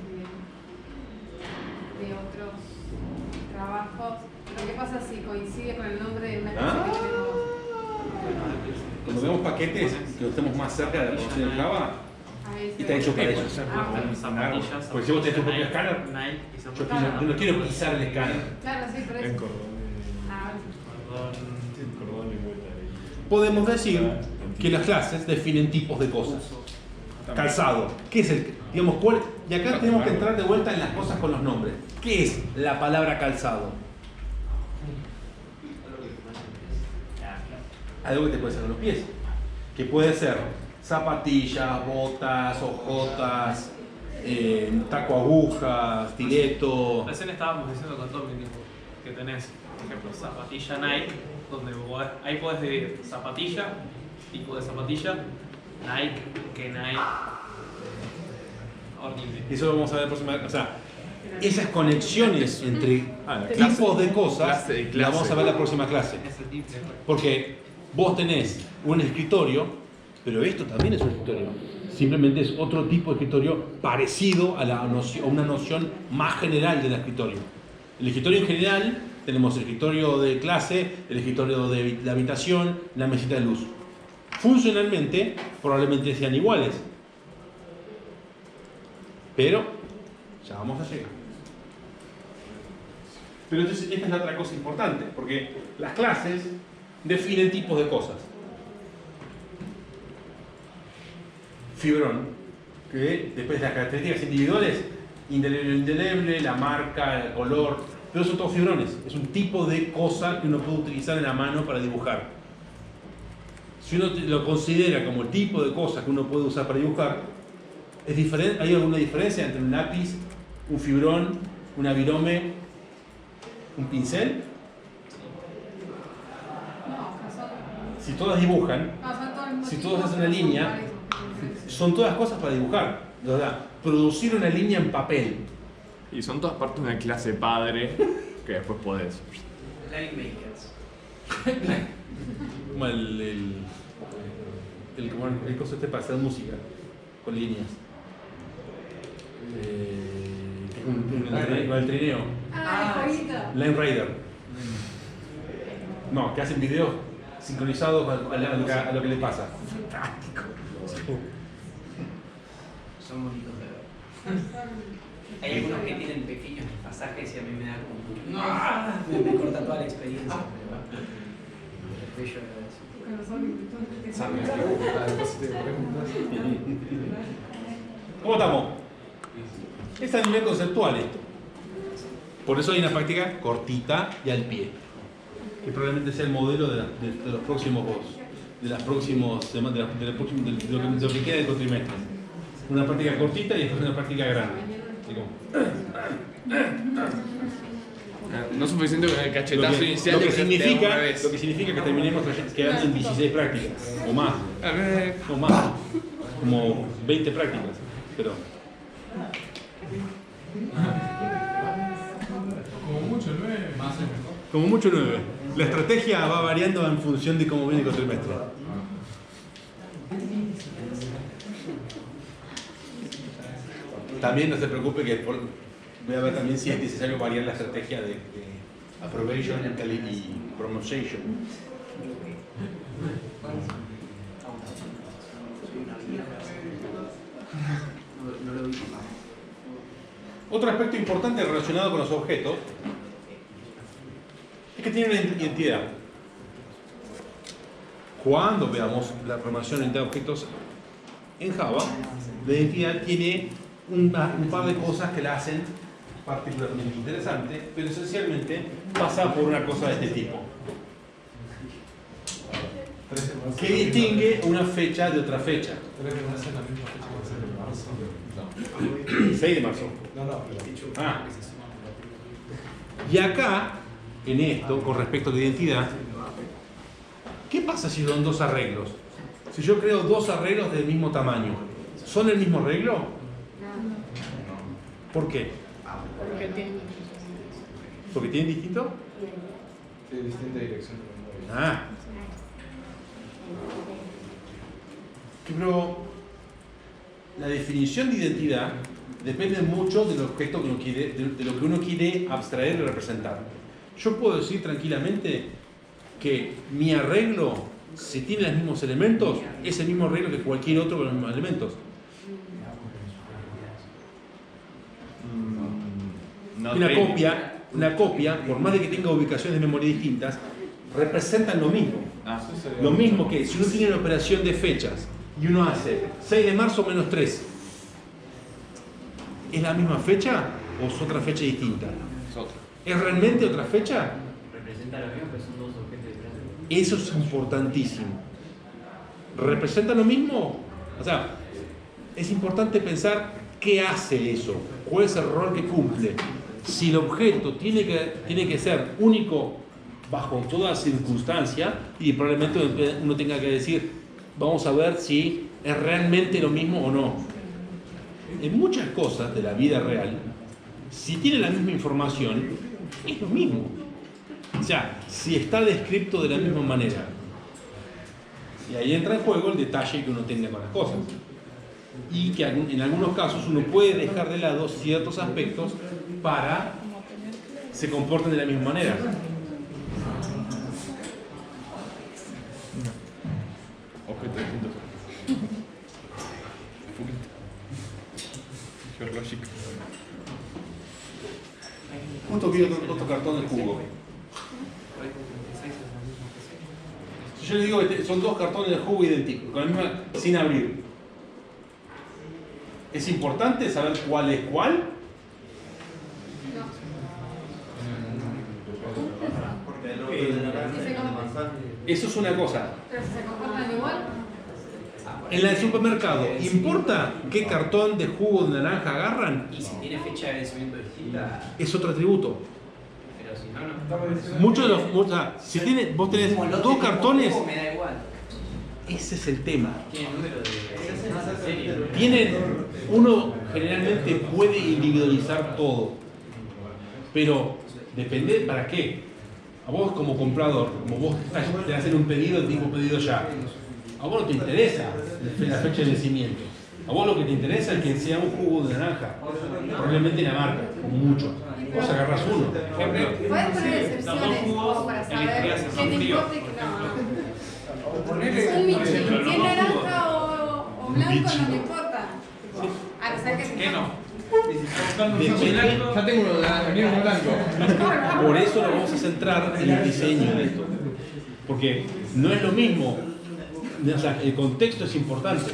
de otros trabajos? ¿Pero qué pasa si coincide con el nombre de una clase que tenemos? Cuando vemos paquetes que estemos más cerca de la posición de Java, Ahí está hecho para eso. Zapatillas. Porque si vos tenés tu propio escáner, Nike y yo zapatillas. no quiero pisar el escáner. Claro, sí, por En eso. cordón. Ah, Cordón y vuelta ahí. Podemos decir que las clases definen tipos de cosas. Calzado. ¿Qué es el? Digamos, ¿cuál? Y acá tenemos que entrar de vuelta en las cosas con los nombres. ¿Qué es la palabra calzado? Algo que te puede hacer con los pies. Que puede ser zapatillas, botas, ojotas, taco aguja, stiletto. Recién estábamos diciendo con Tommy que tenés, por ejemplo, zapatilla Nike, donde ahí podés dividir zapatilla, tipo de zapatilla, Nike, que Nike. Horrible. Eso lo vamos a ver próximamente. O sea, esas conexiones entre la tipos de cosas clase y clase. las vamos a ver en la próxima clase. Ese tipo de... Porque vos tenés un escritorio, pero esto también es un escritorio. Simplemente es otro tipo de escritorio parecido a una noción más general del escritorio. El escritorio en general, tenemos el escritorio de clase, el escritorio de la habitación, la mesita de luz. Funcionalmente, probablemente sean iguales. Pero, ya vamos a llegar. Pero entonces, esta es la otra cosa importante, porque las clases definen tipos de cosas. Fibrón, que después de las características individuales, indeleble, la marca, el color, pero son todos fibrones. Es un tipo de cosa que uno puede utilizar en la mano para dibujar. Si uno lo considera como el tipo de cosa que uno puede usar para dibujar, ¿es diferente? ¿Hay alguna diferencia entre un lápiz, un fibrón, una virome, un pincel? si todas dibujan, Son todos los si motivos, todos hacen una pero son línea, pares. son todas cosas para dibujar. O sea, producir una línea en papel. Y son todas partes de una clase padre que después podés. Line makers. Como el coso este para hacer música con líneas. Con el trineo. Ah, el jueguito. Line Rider. No, que hacen videos sincronizados a lo que les pasa. Fantástico. Son bonitos de ver. Hay algunos que tienen pequeños pasajes y a mí me da como... me corta toda la experiencia. Pero bello de ver eso. Con los ojos. Sabe, después te preguntas. ¿Cómo estamos? Es a nivel conceptual esto. Por eso hay una práctica cortita y al pie. Que probablemente sea el modelo de los próximos de las próximas semanas, de lo que queda del cuatrimestre. Una práctica cortita y después una práctica grande. Así como- No es suficiente con el cachetazo inicial. Lo que y significa que terminemos quedando en 16 prácticas o más. A ver. O más. Como 20 prácticas. Pero Como mucho, 9 más es mejor. como mucho 9. La estrategia va variando en función de cómo viene el cuatrimestre. También no se preocupe que voy a ver también si es necesario variar la estrategia de approbation y promotion. No lo vi. Otro aspecto importante relacionado con los objetos es que tienen una identidad. Cuando veamos la programación de objetos en Java, la identidad tiene un par de cosas que la hacen particularmente interesante, pero esencialmente pasa por una cosa de este tipo. Que distingue una fecha de otra fecha. 3 no es la misma fecha que va a ser en marzo. 6 de marzo. No, pero. Ah. Y acá, en esto, con respecto a la identidad, ¿qué pasa si son dos arreglos? Si yo creo dos arreglos del mismo tamaño, ¿son el mismo arreglo? ¿Por qué? Porque tiene. ¿Porque tienen distinto? De distinta dirección. Ah. Pero la definición de identidad depende mucho del objeto que uno quiere, de lo que uno quiere abstraer y representar. Yo puedo decir tranquilamente que mi arreglo, si tiene los mismos elementos, es el mismo arreglo que cualquier otro con los mismos elementos. No Una copia, por más de que tenga ubicaciones de memoria distintas, representan lo mismo. Lo mismo que si uno tiene una operación de fechas y uno hace 6 de marzo menos 3, ¿es la misma fecha o es otra fecha distinta? Es otra. ¿Es realmente otra fecha? Representa lo mismo, pero son dos objetos diferentes. Eso es importantísimo. ¿Representa lo mismo? O sea, es importante pensar qué hace eso, cuál es el rol que cumple. Si el objeto tiene que ser único bajo toda circunstancia, y probablemente uno tenga que decir, vamos a ver si es realmente lo mismo o no. En muchas cosas de la vida real, si tiene la misma información, es lo mismo. O sea, si está descrito de la misma manera. Y ahí entra en juego el detalle que uno tenga con las cosas. Y que en algunos casos uno puede dejar de lado ciertos aspectos para que se comporten de la misma manera. Objeto distinto. Geologic. ¿Cuánto quiero otro cartón de jugo? Si yo le digo que son dos cartones de jugo idénticos, con la misma, sin abrir, ¿es importante saber cuál es cuál? Eso es una cosa. Pero si se comportan igual. En la del supermercado, ¿importa qué cartón de jugo de naranja agarran? Y si tiene fecha de vencimiento distinta, Es otro atributo. pero si no, no. Muchos de los, o sea, si vos tenés Como lote dos tipo cartones, jugo, me da igual. Ese es el tema. Tiene número de serie. Uno generalmente puede individualizar todo, pero depende para qué. A vos como comprador, como vos te hacen un pedido de tipo pedido ya, a vos no te interesa la fecha de vencimiento. A vos lo que te interesa es que sea un jugo de naranja, probablemente la marca, como mucho. Vos agarrás uno. Puedes poner excepciones como para saber qué te importa y qué no. Un Michi, si es naranja o blanco no me importa. A no ser que se ¿Qué no? Ya tengo uno blanco. Por eso nos vamos a centrar en el diseño de esto. Porque no es lo mismo, o sea, el contexto es importante.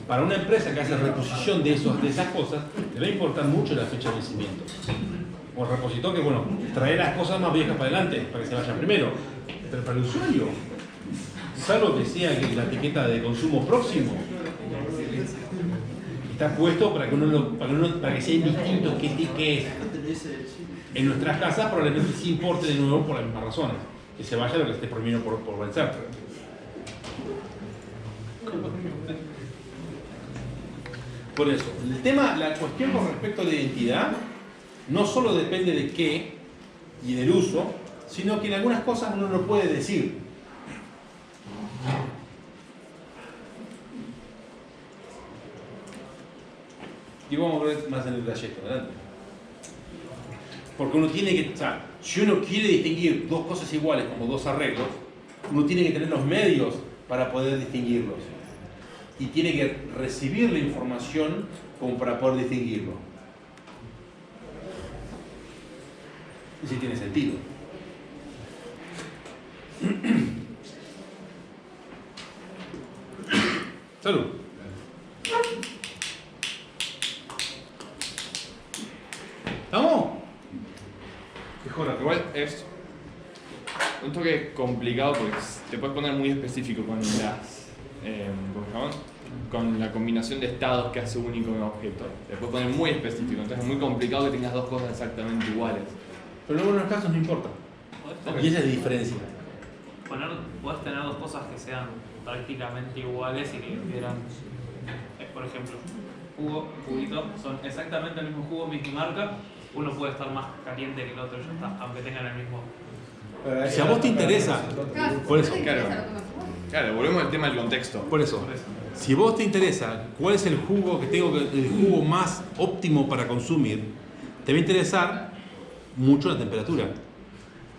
Para una empresa que hace reposición de esas cosas, le va a importar mucho la fecha de vencimiento. O el repositor que, bueno, trae las cosas más viejas para adelante, para que se vayan primero. Pero para el usuario, salvo que sea que la etiqueta de consumo próximo, está puesto para que sea indistinto qué es. En nuestras casas probablemente sí importe de nuevo por las mismas razones. Que se vaya lo que esté prohibido por vencer. Por eso, la cuestión con respecto a la identidad no solo depende de qué y del uso, sino que en algunas cosas uno no puede decir. Y vamos a ver más en el trayecto, adelante. Porque uno tiene que, o sea, si uno quiere distinguir dos cosas iguales como dos arreglos, uno tiene que tener los medios para poder distinguirlos. Y tiene que recibir la información como para poder distinguirlo. Y si tiene sentido. Salud. ¿Estamos? Mejor, igual es un toque complicado porque te puedes poner muy específico con las ¿cómo se llaman? Con la combinación de estados que hace único un objeto. Te puedes poner muy específico, entonces es muy complicado que tengas dos cosas exactamente iguales. Pero en algunos casos no importa. Y esa es la diferencia. Puedes tener dos cosas que sean prácticamente iguales y que quieran, por ejemplo, juguito, son exactamente el mismo jugo, misma marca. Uno puede estar más caliente que el otro, ya está, aunque tengan el mismo. Si a vos te interesa, por eso, Claro, volvemos al tema del contexto. por eso, si vos te interesa cuál es el jugo que tengo, el jugo más óptimo para consumir, te va a interesar mucho la temperatura.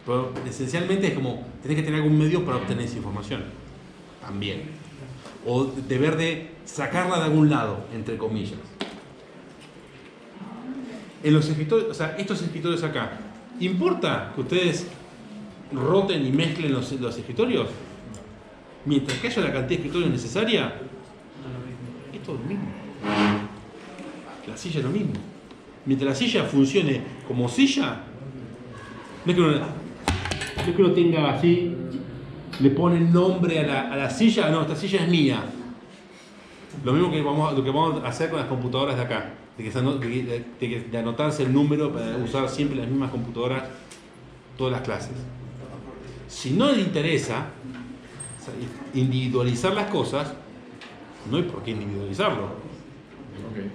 Pero esencialmente es como, tenés que tener algún medio para obtener esa información. También. O deber de sacarla de algún lado, entre comillas. En los escritorios, o sea, estos escritorios acá, ¿importa que ustedes roten y mezclen los escritorios? Mientras que haya la cantidad de escritorios necesaria, esto es lo mismo. La silla es lo mismo. Mientras la silla funcione como silla, no es que uno tenga así, le pone el nombre a la silla, no, esta silla es mía. Lo mismo que vamos a hacer con las computadoras de acá, de anotarse el número para usar siempre las mismas computadoras todas las clases. Si no le interesa individualizar las cosas, no hay por qué individualizarlo. Okay.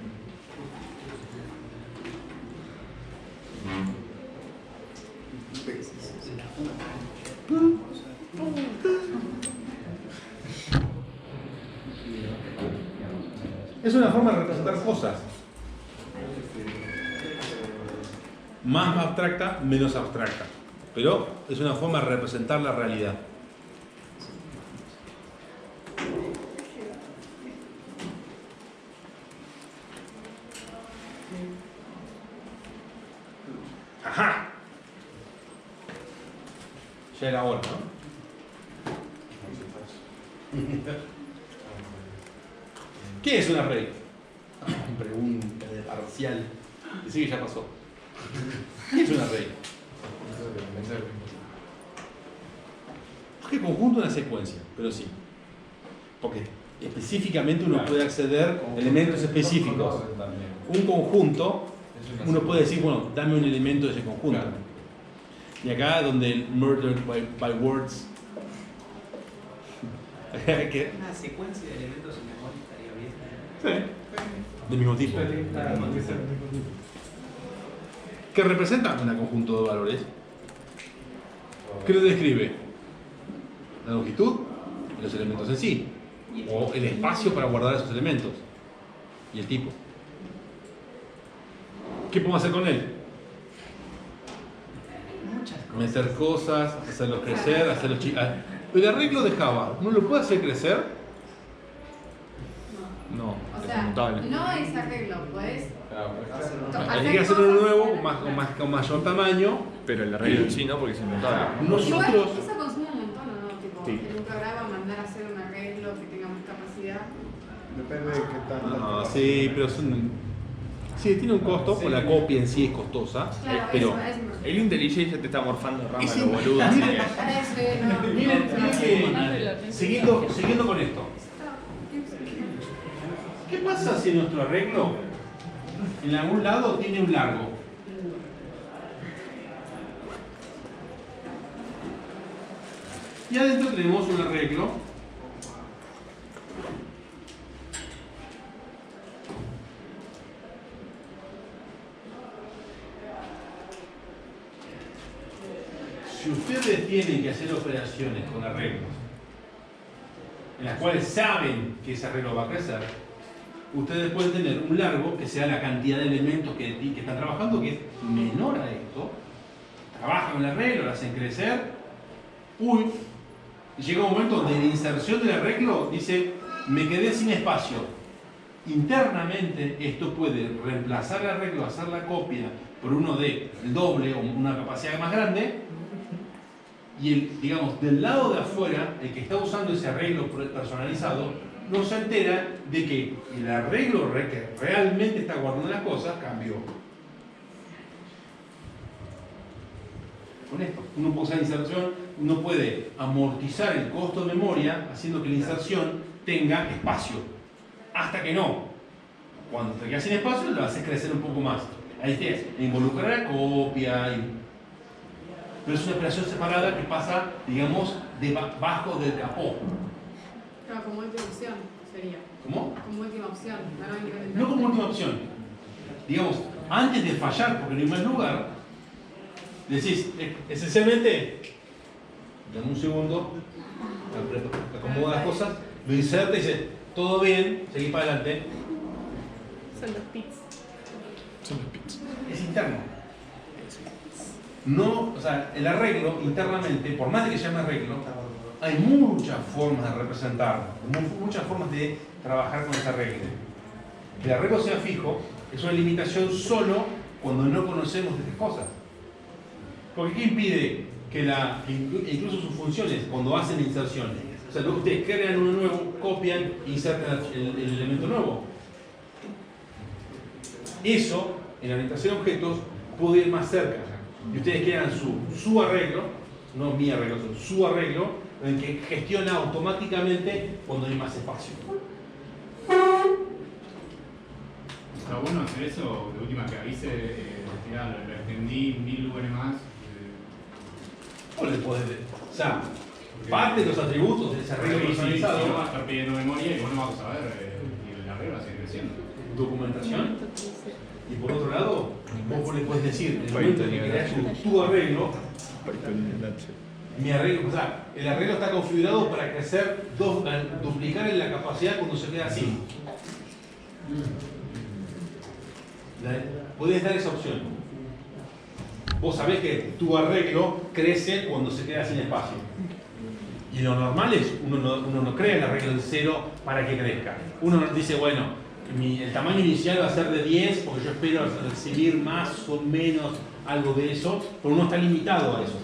Es una forma de representar cosas. Más abstracta, menos abstracta. Pero es una forma de representar la realidad. ¡Ajá! Ya era hora, ¿no? ¿Qué es un array? Pregunta de parcial. Decí que ya pasó. ¿Qué es un array? ¿Qué conjunto? Una secuencia, pero sí. Porque específicamente uno puede acceder a elementos específicos. Un conjunto, uno puede decir, bueno, dame un elemento de ese conjunto. Y acá donde el murder by words ¿Qué? Una secuencia de elementos en memoria estaría bien. Sí. Del mismo tipo. Que representan un conjunto de valores. ¿Qué lo describe? La longitud y los elementos en sí. O el espacio para guardar esos elementos. Y el tipo. ¿Qué podemos hacer con él? Muchas cosas. Meter cosas, hacerlos crecer, hacerlos chicos. El arreglo de Java, ¿no lo puede hacer crecer? No. O Es sea, inmutable. no es arreglo, puedes Hay que hacer uno nuevo con mayor tamaño. Pero el arreglo en sí no, porque es inmutable. Igual Nosotros. eso consume un montón, ¿o no? Tipo, Sí. en un programa mandar a hacer un arreglo que tenga más capacidad. Depende de qué tal. No, sí, pero sí, tiene un costo, porque la copia en sí es costosa. Claro, pero eso es. El IntelliJ ya te está morfando rama Es de los boludos. así que- miren que, siguiendo con esto. ¿Qué pasa si nuestro arreglo en algún lado tiene un largo? Y adentro tenemos un arreglo si ustedes tienen que hacer operaciones con arreglos en las cuales saben que ese arreglo va a crecer, ustedes pueden tener un largo que sea la cantidad de elementos que están trabajando, que es menor a esto. Trabajan el arreglo, lo hacen crecer. Uy, llega un momento donde la inserción del arreglo dice, me quedé sin espacio. Internamente esto puede reemplazar el arreglo, hacer la copia por uno de el doble o una capacidad más grande. Y digamos, del lado de afuera, el que está usando ese arreglo personalizado no se entera de que el arreglo que realmente está guardando las cosas cambió. Con esto, uno puede usar inserción, uno puede amortizar el costo de memoria haciendo que la inserción tenga espacio. Hasta que no. Cuando te quedas sin espacio, lo haces crecer un poco más. Ahí te involucra la copia. Pero es una operación separada que pasa, digamos, debajo del capó. Claro, como última opción sería. ¿Cómo? Como última opción. No como última opción. Digamos, antes de fallar porque no hay más lugar, decís, esencialmente, dame un segundo, acomoda las cosas, lo inserta y dice, todo bien, seguí para adelante. Son los pits. Es interno. No, o sea, el arreglo internamente, por más de que se llame arreglo, hay muchas formas de representarlo, muchas formas de trabajar con ese arreglo. Que el arreglo sea fijo es una limitación solo cuando no conocemos de estas cosas. Porque ¿qué impide que incluso sus funciones, cuando hacen inserciones, o sea, ustedes crean uno nuevo, copian e insertan el elemento nuevo? Eso, en la orientación de objetos, puede ir más cerca. Y ustedes crean su arreglo, no mi arreglo, sino su arreglo, en el que gestiona automáticamente cuando hay más espacio. Está bueno hacer eso, de última que avise, mira, lo extendí 1000 lugares más. O le podés, o sea, parte de los atributos de ese arreglo Si personalizado, no va a estar pidiendo memoria y vos no vas a saber, y el arreglo va a seguir creciendo. documentación, y por otro lado, vos le podés decir, en el momento en que creas tu arreglo, mi arreglo, o sea, el arreglo está configurado para crecer, duplicar en la capacidad cuando se queda así. Podés dar esa opción. Vos sabés que tu arreglo crece cuando se queda sin espacio. Y lo normal es, uno no crea el arreglo de cero para que crezca. Uno dice, bueno, el tamaño inicial va a ser de 10 porque yo espero recibir más o menos algo de eso, pero uno está limitado a eso.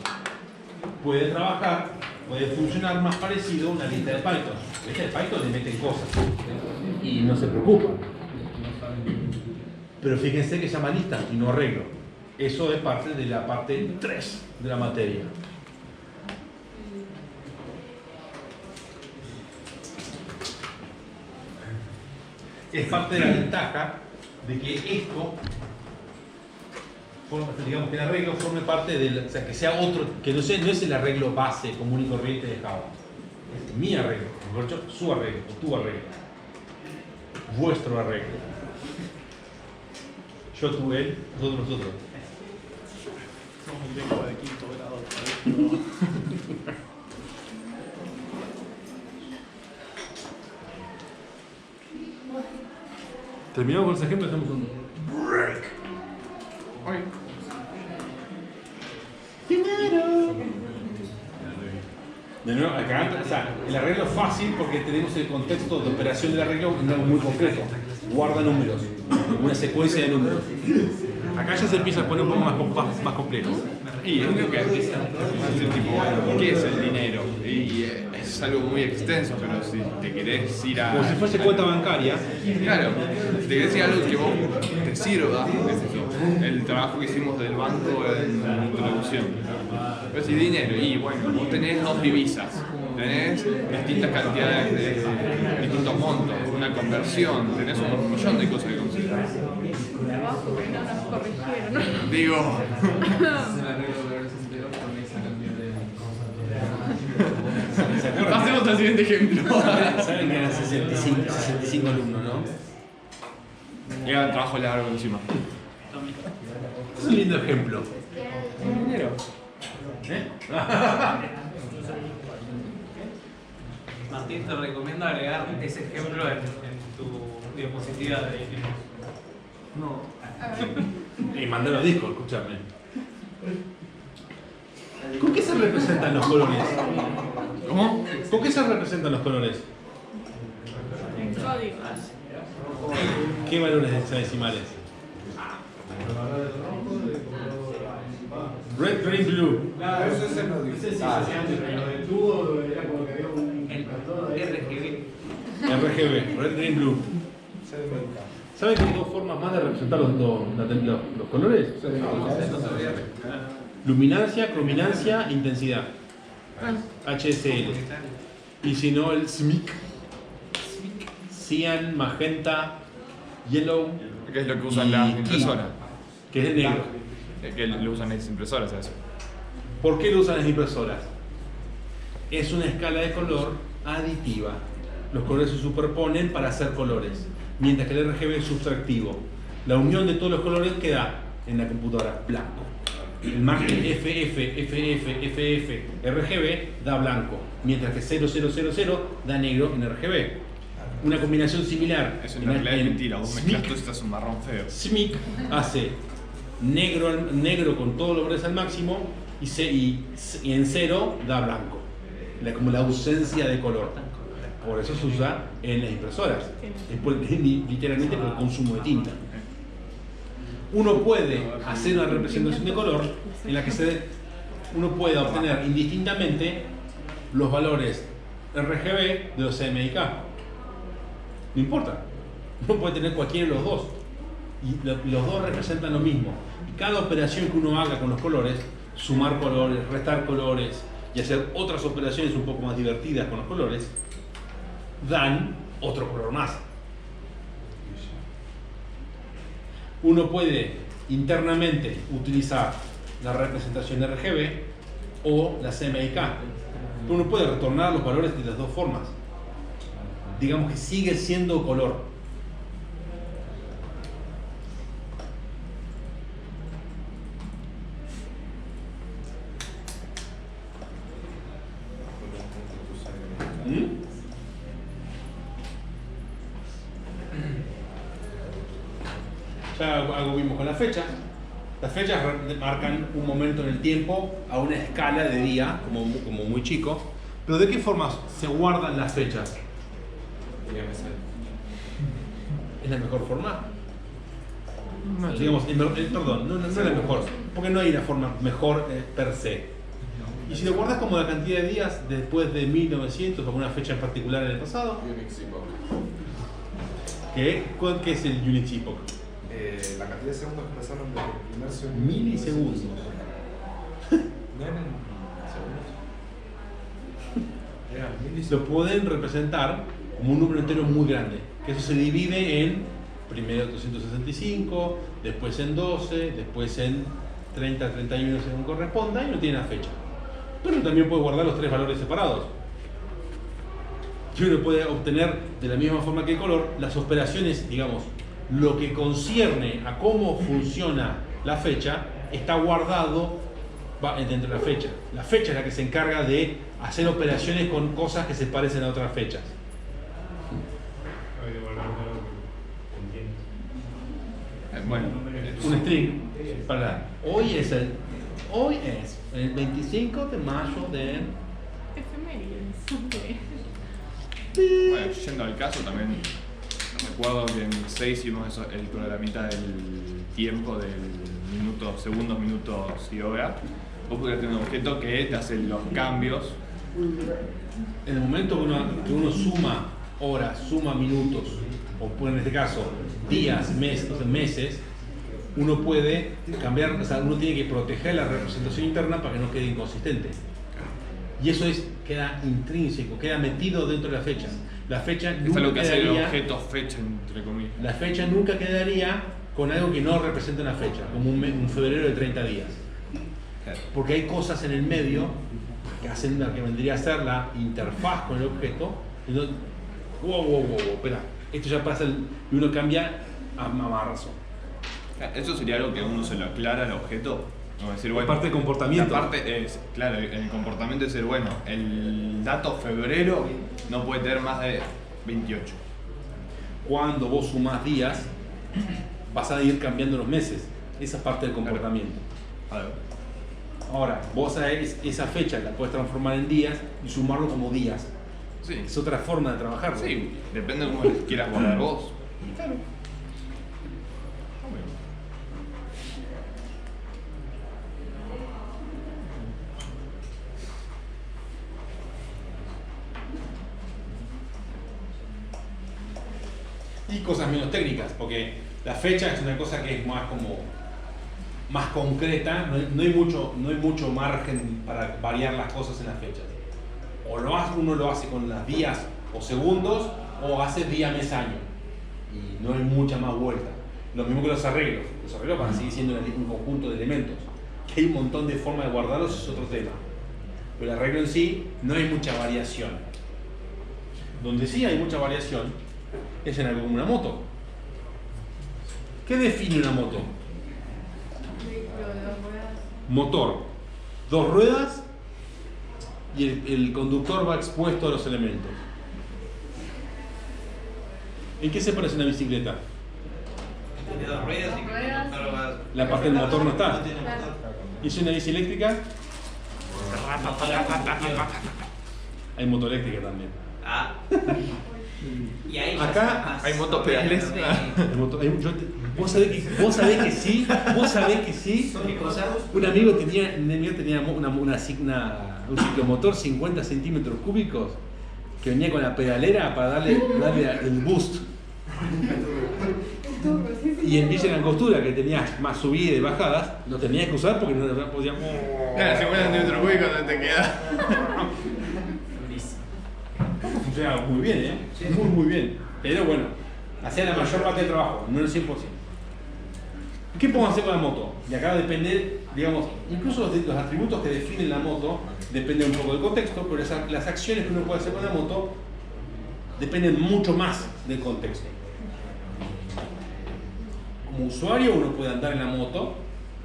Puede trabajar, puede funcionar más parecido a una lista de Python. La lista de Python le meten cosas y no se preocupa. Pero fíjense que se llama lista y no arreglo. Eso es parte de la parte 3 de la materia. Es parte de la ventaja de que esto, digamos que el arreglo forme parte del, o sea, que sea otro, que no es el arreglo base común y corriente de Java. Mi arreglo, mejor dicho, su arreglo, o tu arreglo. Vuestro arreglo. Yo, tú, él, nosotros. Somos lengua de quinto grado. Terminamos con ese ejemplo y hacemos un break. De nuevo, acá, o sea, el arreglo es fácil porque tenemos el contexto de operación del arreglo en algo muy concreto. Guarda números, una secuencia de números. Acá ya se empieza a poner un poco más complejo. Y es lo que es tipo, ¿qué es el dinero? Y es algo muy extenso, pero si te querés ir a... Como si fuese cuenta bancaria. Claro, si te querés ir a algo que vos te sirva, qué sé yo, el trabajo que hicimos del banco en la introducción. Pero si dinero, y bueno, vos tenés 2 divisas, tenés distintas cantidades de distintos montos, una conversión, tenés un millón de cosas que considerar. Trabajo que no nos corrigieron. Digo... Pasemos al siguiente ejemplo. Saben que eran 65 alumnos, ¿no? Era un trabajo largo encima. Es un lindo ejemplo. Dinero. Martín te recomiendo agregar ese ejemplo en tu diapositiva de dinero. No. Y mandar los discos, escúchame. ¿Con qué se representan los colores? ¿Cómo? ¿Con qué se representan los colores? Código. ¿Qué valores hexadecimales? Red, green, blue. Claro, eso es lo que se hacía antes, pero lo del tubo era como que había un El RGB. RGB, red, green, blue. ¿Saben que hay 2 formas más de representar los colores? Luminancia, crominancia, intensidad. HSL. Y si no, el SMIC. Cyan, magenta, yellow. ¿Qué es lo que usan las y impresoras? Que es el negro. Que lo usan las impresoras, eso. ¿Por qué lo usan las impresoras? Es una escala de color aditiva. Los colores se superponen para hacer colores, mientras que el RGB es sustractivo. La unión de todos los colores queda en la computadora blanco. El margen FF, RGB da blanco, mientras que 0000 da negro en RGB. Una combinación similar. Eso en realidad es mentira, vos mezclas todo y estás un marrón feo. SMIC hace negro con todos los colores al máximo y en 0 da blanco, como la ausencia de color. Por eso se usa en las impresoras, literalmente por el consumo de tinta. Uno puede hacer una representación de color en la que uno puede obtener indistintamente los valores RGB de los CMYK. No importa, uno puede tener cualquiera de los dos. Y los dos representan lo mismo. Y cada operación que uno haga con los colores, sumar colores, restar colores y hacer otras operaciones un poco más divertidas con los colores, dan otro color más. Uno puede internamente utilizar la representación RGB o la CMYK. Uno puede retornar los valores de las dos formas. Digamos que sigue siendo color. Ya algo vimos con las fechas. Las fechas marcan un momento en el tiempo a una escala de día, como muy chico. Pero ¿de qué forma se guardan las fechas? ¿Es la mejor forma? No, digamos, perdón, no es la mejor, porque no hay una forma mejor per se. Y si lo guardas como la cantidad de días después de 1900 o alguna fecha en particular en el pasado, ¿qué es el Unix Epoch? La cantidad de segundos que pasaron del primer segundo. Milisegundos. ¿No eran segundos? Lo pueden representar como un número entero muy grande, que eso se divide en primero 365, después en 12, después en 30, 31 según corresponda, y no tiene la fecha. Pero también puede guardar los tres valores separados. Y uno puede obtener de la misma forma que el color las operaciones, digamos, lo que concierne a cómo funciona la fecha está guardado dentro de la fecha. La fecha es la que se encarga de hacer operaciones con cosas que se parecen a otras fechas. Bueno, Un string para hoy es el 25 de mayo de... Efemérides. bueno, yendo al caso también, recuerdo que en 6 hicimos el programita del tiempo del minutos, segundos, minutos y hora. Vos podrías tener un objeto que te hace los cambios. En el momento que uno suma horas, suma minutos, o en este caso días, meses, uno puede cambiar, o sea, uno tiene que proteger la representación interna para que no quede inconsistente. Y eso queda intrínseco, queda metido dentro de la fecha. La fecha nunca es lo que hace el quedaría, objeto fecha, entre comillas. la fecha nunca quedaría con algo que no representa una fecha, como un febrero de 30 días. Porque hay cosas en el medio que hacen lo que vendría a ser la interfaz con el objeto. Entonces, wow, espera, esto ya pasa y uno cambia a marzo. Eso sería algo que uno se lo aclara al objeto. Como decir, bueno, parte del comportamiento. La parte es, claro, el comportamiento es decir, bueno, el dato febrero no puede tener más de 28. Cuando vos sumás días, vas a ir cambiando los meses. Esa es parte del comportamiento. Claro. Ahora, vos esa fecha la puedes transformar en días y sumarlo como días. Sí. Es otra forma de trabajarlo. Sí, depende de cómo les quieras guardar vos. Claro. Y cosas menos técnicas, porque la fecha es una cosa que es más concreta, no hay mucho margen para variar las cosas en las fechas. O uno lo hace con las días o segundos, o hace día, mes, año. Y no hay mucha más vuelta. Lo mismo que los arreglos. Los arreglos van a seguir siendo un conjunto de elementos. Que hay un montón de formas de guardarlos, es otro tema. Pero el arreglo en sí no hay mucha variación. Donde sí hay mucha variación es en algo como una moto. ¿Qué define una moto? Motor, 2 ruedas y el conductor va expuesto a los elementos. ¿En qué se parece una bicicleta? Tiene 2 ruedas y que el motor va... La parte del motor no está. No tiene motor. ¿Y si una bici eléctrica? Hay moto eléctrica también. Ah. Y ahí Acá hay motopedales. Vos sabés que sí. ¿Qué cosa? Un amigo tenía un ciclomotor 50 centímetros cúbicos que venía con la pedalera para darle el boost. Y en Villa Langostura, que tenía más subidas y bajadas, lo tenías que usar porque no podíamos. Claro, 50 centímetros cúbicos no te queda. Funciona muy bien, muy bien. Pero bueno, hacía la mayor parte del trabajo, no el 100%. ¿Qué podemos hacer con la moto? Y acá depende, digamos, incluso los atributos que definen la moto dependen un poco del contexto, pero las acciones que uno puede hacer con la moto dependen mucho más del contexto. Como usuario uno puede andar en la moto,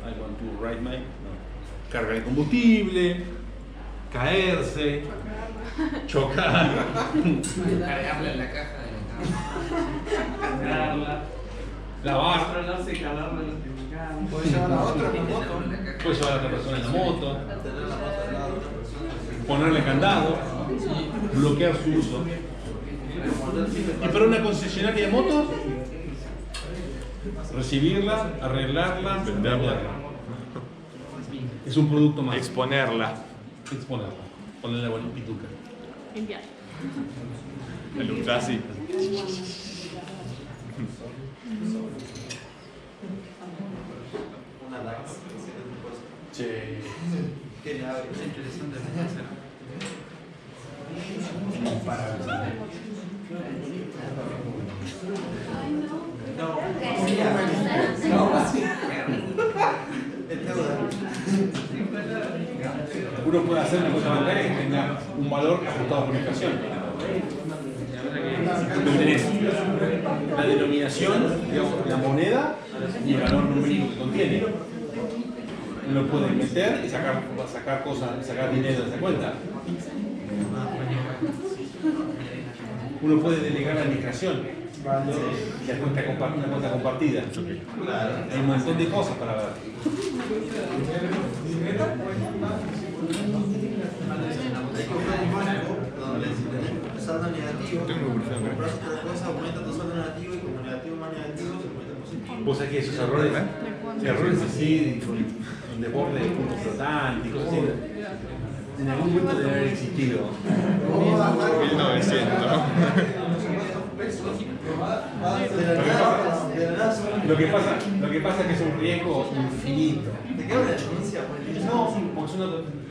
I want to ride my, cargar el combustible, caerse, chocar, Cargarla en la caja de la Cargarla. lavar, Controlarse y cargarla en el carro. Podés llevar a otra con moto. puede llevar a otra persona en la moto, Tener la moto al lado de otra persona. ponerle candado, bloquear su uso. Y para una concesionaria de motos, recibirla, arreglarla, venderla. Es un producto más. Exponerla. Exponerla. Ponerle la buena pituca. Limpiar. El ultra así. Una DAX. Sí. Que le abre. Es interesante la hacer. Uno puede hacer una cosa bancaria que tenga un valor ajustado por inflación. tenés la denominación, digamos, la moneda y el valor numérico que contiene. Uno puede meter y sacar cosas, sacar dinero de esa cuenta. Uno puede delegar la administración. La una cuenta compartida. Hay un montón de cosas para ver. Saldo negativo, compras otra cosa, aumenta tu saldo negativo y como negativo más negativo se aumenta positivo. Vos sabés que esos errores así, con desborde de puntos flotantes y cosas así, en algún momento debe haber existido. 1900. Lo que pasa es que es un riesgo infinito. ¿Te queda una denuncia por el No, porque son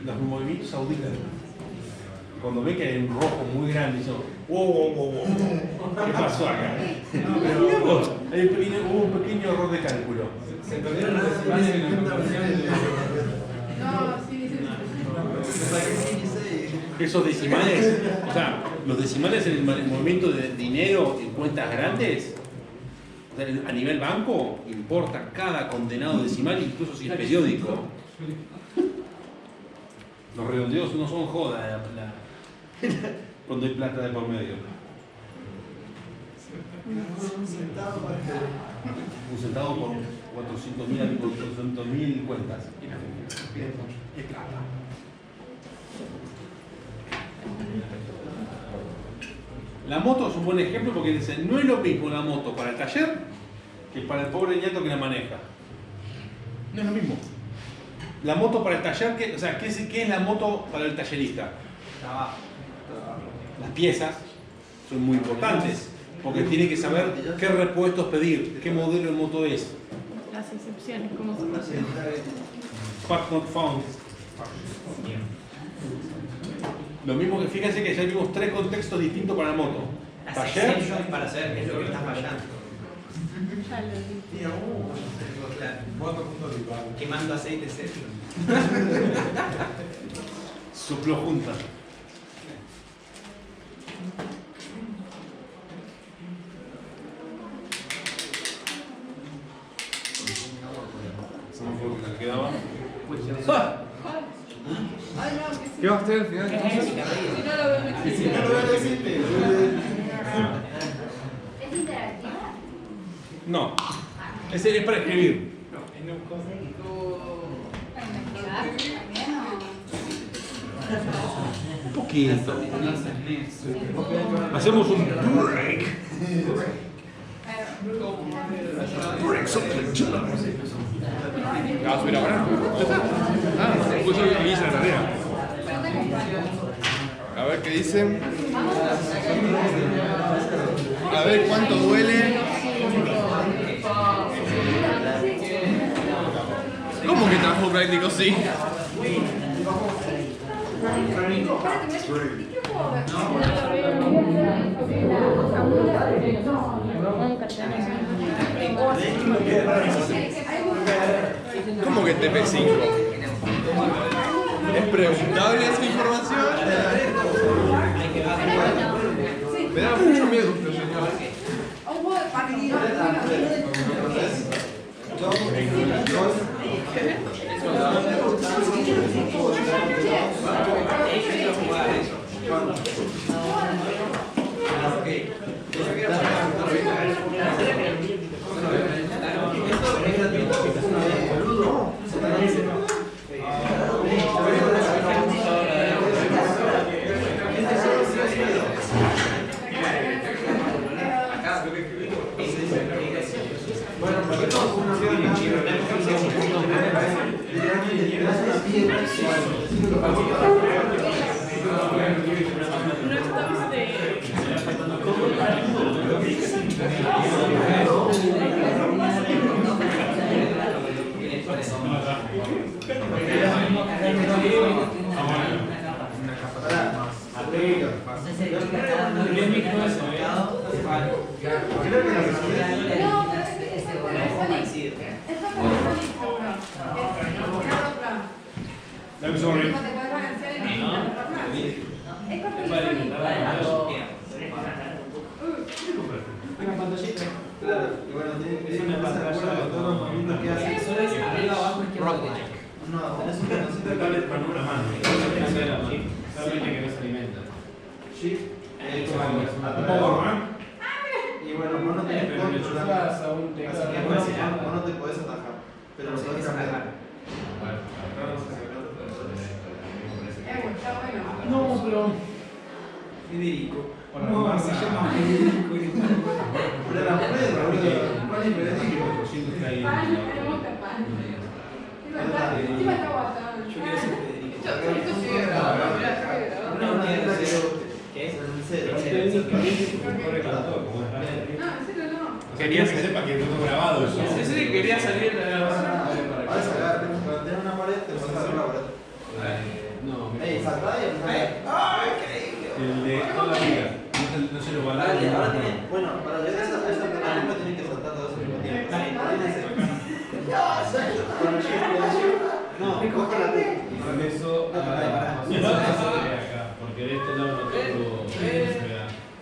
los movimientos sauditas. Cuando ve que hay un rojo muy grande, dicen, wow, ¿qué pasó acá? Hubo un pequeño error de cálculo. Se perdieron los decimales en la conversión de... No, sí, Esos decimales, o sea, los decimales en el movimiento de dinero en cuentas grandes, o sea, a nivel banco, importa cada condenado decimal, incluso si es periódico. Los redondeos no son joda cuando hay plata de por medio. Un centavo por 400.000 cuentas. Es plata. La moto es un buen ejemplo porque dicen, no es lo mismo la moto para el taller que para el pobre ñato que la maneja. No es lo mismo. La moto para el taller, ¿qué es la moto para el tallerista? Las piezas son muy importantes porque tiene que saber qué repuestos pedir, qué modelo de moto es. Las excepciones, ¿cómo son? Part not found. Lo mismo que fíjense que ya vimos 3 contextos distintos para la moto. Las Taller, excepciones para saber qué es lo que está fallando. Ya lo vi. Claro. Quemando aceite serio. sopló juntas. ¿Se me fue lo que quedaba? ¿Qué va a hacer al final? Si no lo veo, no existe. ¿Es interactiva? No, ese es para escribir. ¿Para investigar también o...? Un poquito. Hacemos un break. ¿La vas a subir ahora? Ah, puso que hice la tarea. A ver qué dice. A ver cuánto duele. ¿Cómo que trabajo práctico? Sí. ¿Cómo que TP5? ¿Es preguntable esa información? Me da mucho miedo usted, señor. Un juego de partido. Claro, y bueno, tiene una pantalla con todos los movimientos que hace. Eso es arriba, abajo, izquierda, derecha. No, tenés un botoncito que vale para una mano. Solamente que no se alimenta. Shift, y bueno, vos no tenés control. Así que vos no te podés atajar. Pero lo podés cambiar. Está bueno. No, pero. Federico. No, se llama Federico. Pero la Pedro, boludo. ¿Cuál es Federico? Pan, me gusta pan. Encima está guatado. Yo quiero ser Federico. Esto sí es grabado, No, ¿qué es? Quería que sepa que tengo grabado yo. Sí, quería salir de la. Vas a sacar, cuando tenés una pared, te vas a sacar una pared. No, Ey, saltá y empezá. ¡Ah, increíble! El de toda la vida. No se lo va a dar. Dale, ahora tenés. Bueno, para llegar a esa película tenés que saltar todos al mismo tiempo. No, coja la T. y con eso. Porque de este lado no tengo.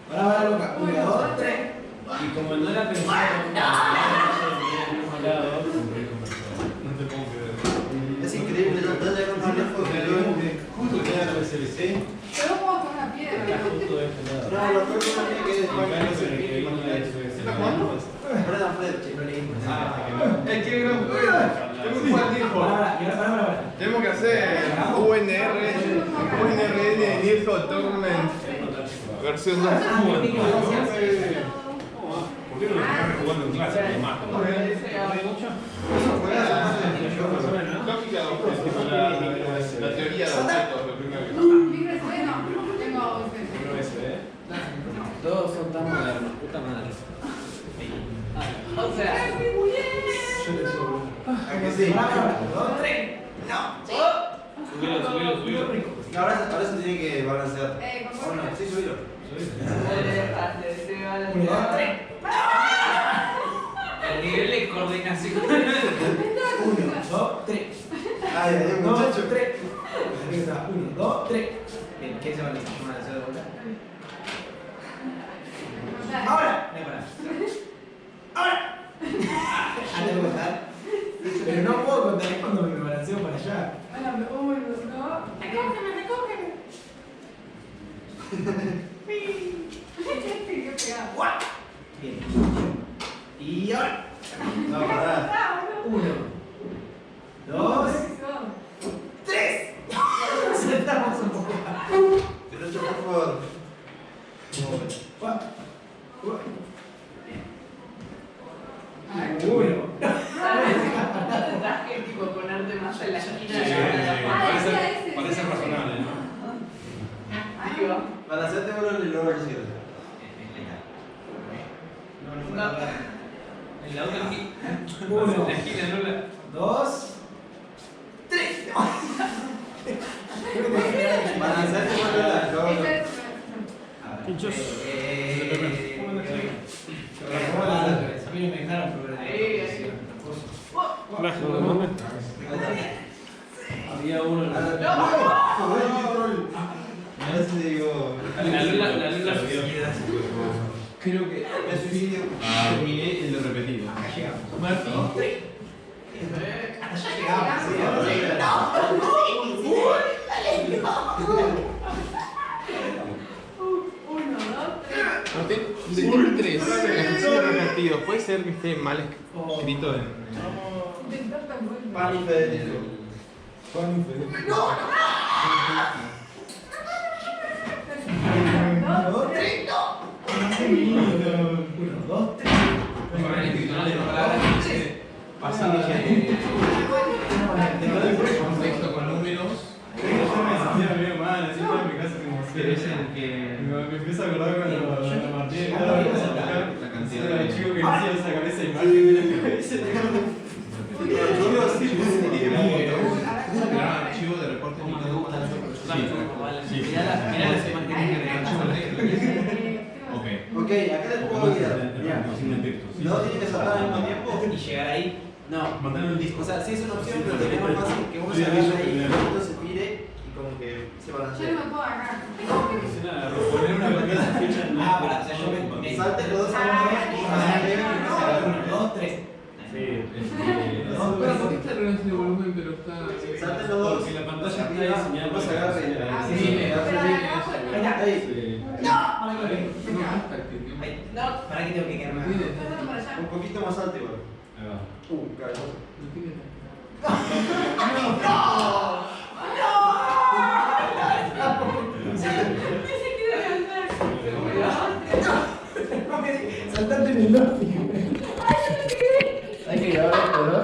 Pará, loca. 1, 2, 3. Y como no era pensado del mismo lado, no te puedo creer. Es increíble, no te llegas más lejos que luego. Justo queda el SLC. Pero vos con una piedra. Justo de este lado. No, lo peor que uno tiene que Y después. parece que vino de eso. ¿Está jugando? Brendan Fred, No leímos. ¡Es que gran juego! ¡Es un buen tiempo! Pará. Tenemos que hacer UNRN Nirjo Tournament versión 2. ¿Por qué no lo están jugando en clase? Me mato. Lógica, la teoría de objetos, lo primero que Micro SD no, tengo USB. Todos son tan modernos, puta madre. O sea, ¿A que sí? 2, 3. Subilo. Ahora se tiene que balancear. ¿con Bueno, sí, subilo. 1, 2, 3. El nivel de coordinación. 1, 2, 3. Ay, ay, 1, muchacho. 2, 3. 1, 2, 3. Bien, ¿qué se va a hacer? ¿Van a hacer de vuelta? ¡Ahora! ¡Ahora! Antes de contar. Pero no puedo contar, es cuando me balanceo para allá. bueno, 1, 2, recógeme. Qué pegado. Bien. Y ahora. No, pará. 1, 2, 3. Saltamos un poco. Derecho, por favor. 4. 1. Tendrás que tipo ponerte más en la esquina. Parece razonable, ¿no? Ahí va. Balanceate uno y luego lo siguiente. En la otra esquina. 1, En la esquina, no la. 2, 3. Balanceate uno luego. A mí no me dejaron probar. Había uno. A ver si digo. La luna. Creo que el suicidio terminé en lo repetido. Martín. Hasta ya llegamos. Martín, de 3. Repetido. ¿Puede ser que esté mal escrito en. Pan y Federico. Contexto con números. Pero es el que. Me empiezo a acordar cuando Martín estaba la cantidad de chico que decía esa cabeza imagen de la cabeza. Archivo de reporte. Mirá las imágenes que Ok, acá les puedo guiar. No tiene que saltar al mismo tiempo. Y llegar ahí. No. Mandarle un disco. O sea, sí es una opción, pero sería más fácil que uno se agarre ahí, que el otro se tire y como que se Yo balancee. no me puedo agarrar. Poner una pequeña ficha en Ah, para, o sea, yo me. Salte los dos a la vez y balanceen. ¿Por qué está en ese volumen pero está... Salten los dos. Porque la pantalla está diseñada Después agarren. Sí, No, ¿para qué tengo que quedar más? Un poquito más alto igual. Ahí va. Claro. Saltate en el norte. Hay que grabar esto, ¿no?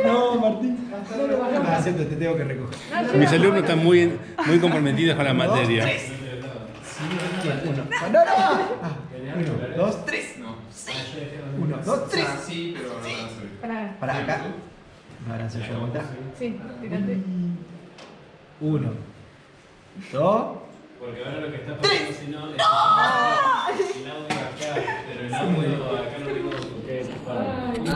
No, Martín. No, acepto, te tengo que recoger. Mis alumnos están muy comprometidos con la materia. 1. No. 1, 2, 3. 1, 2, 3. Sí, pero no van a subir. Para. Para acá. No, ahora soy yo, ¿vuelta? Sí, tirate. 1, 2. Porque ahora lo que está pasando si no es el audio acá, pero el audio acá no tengo que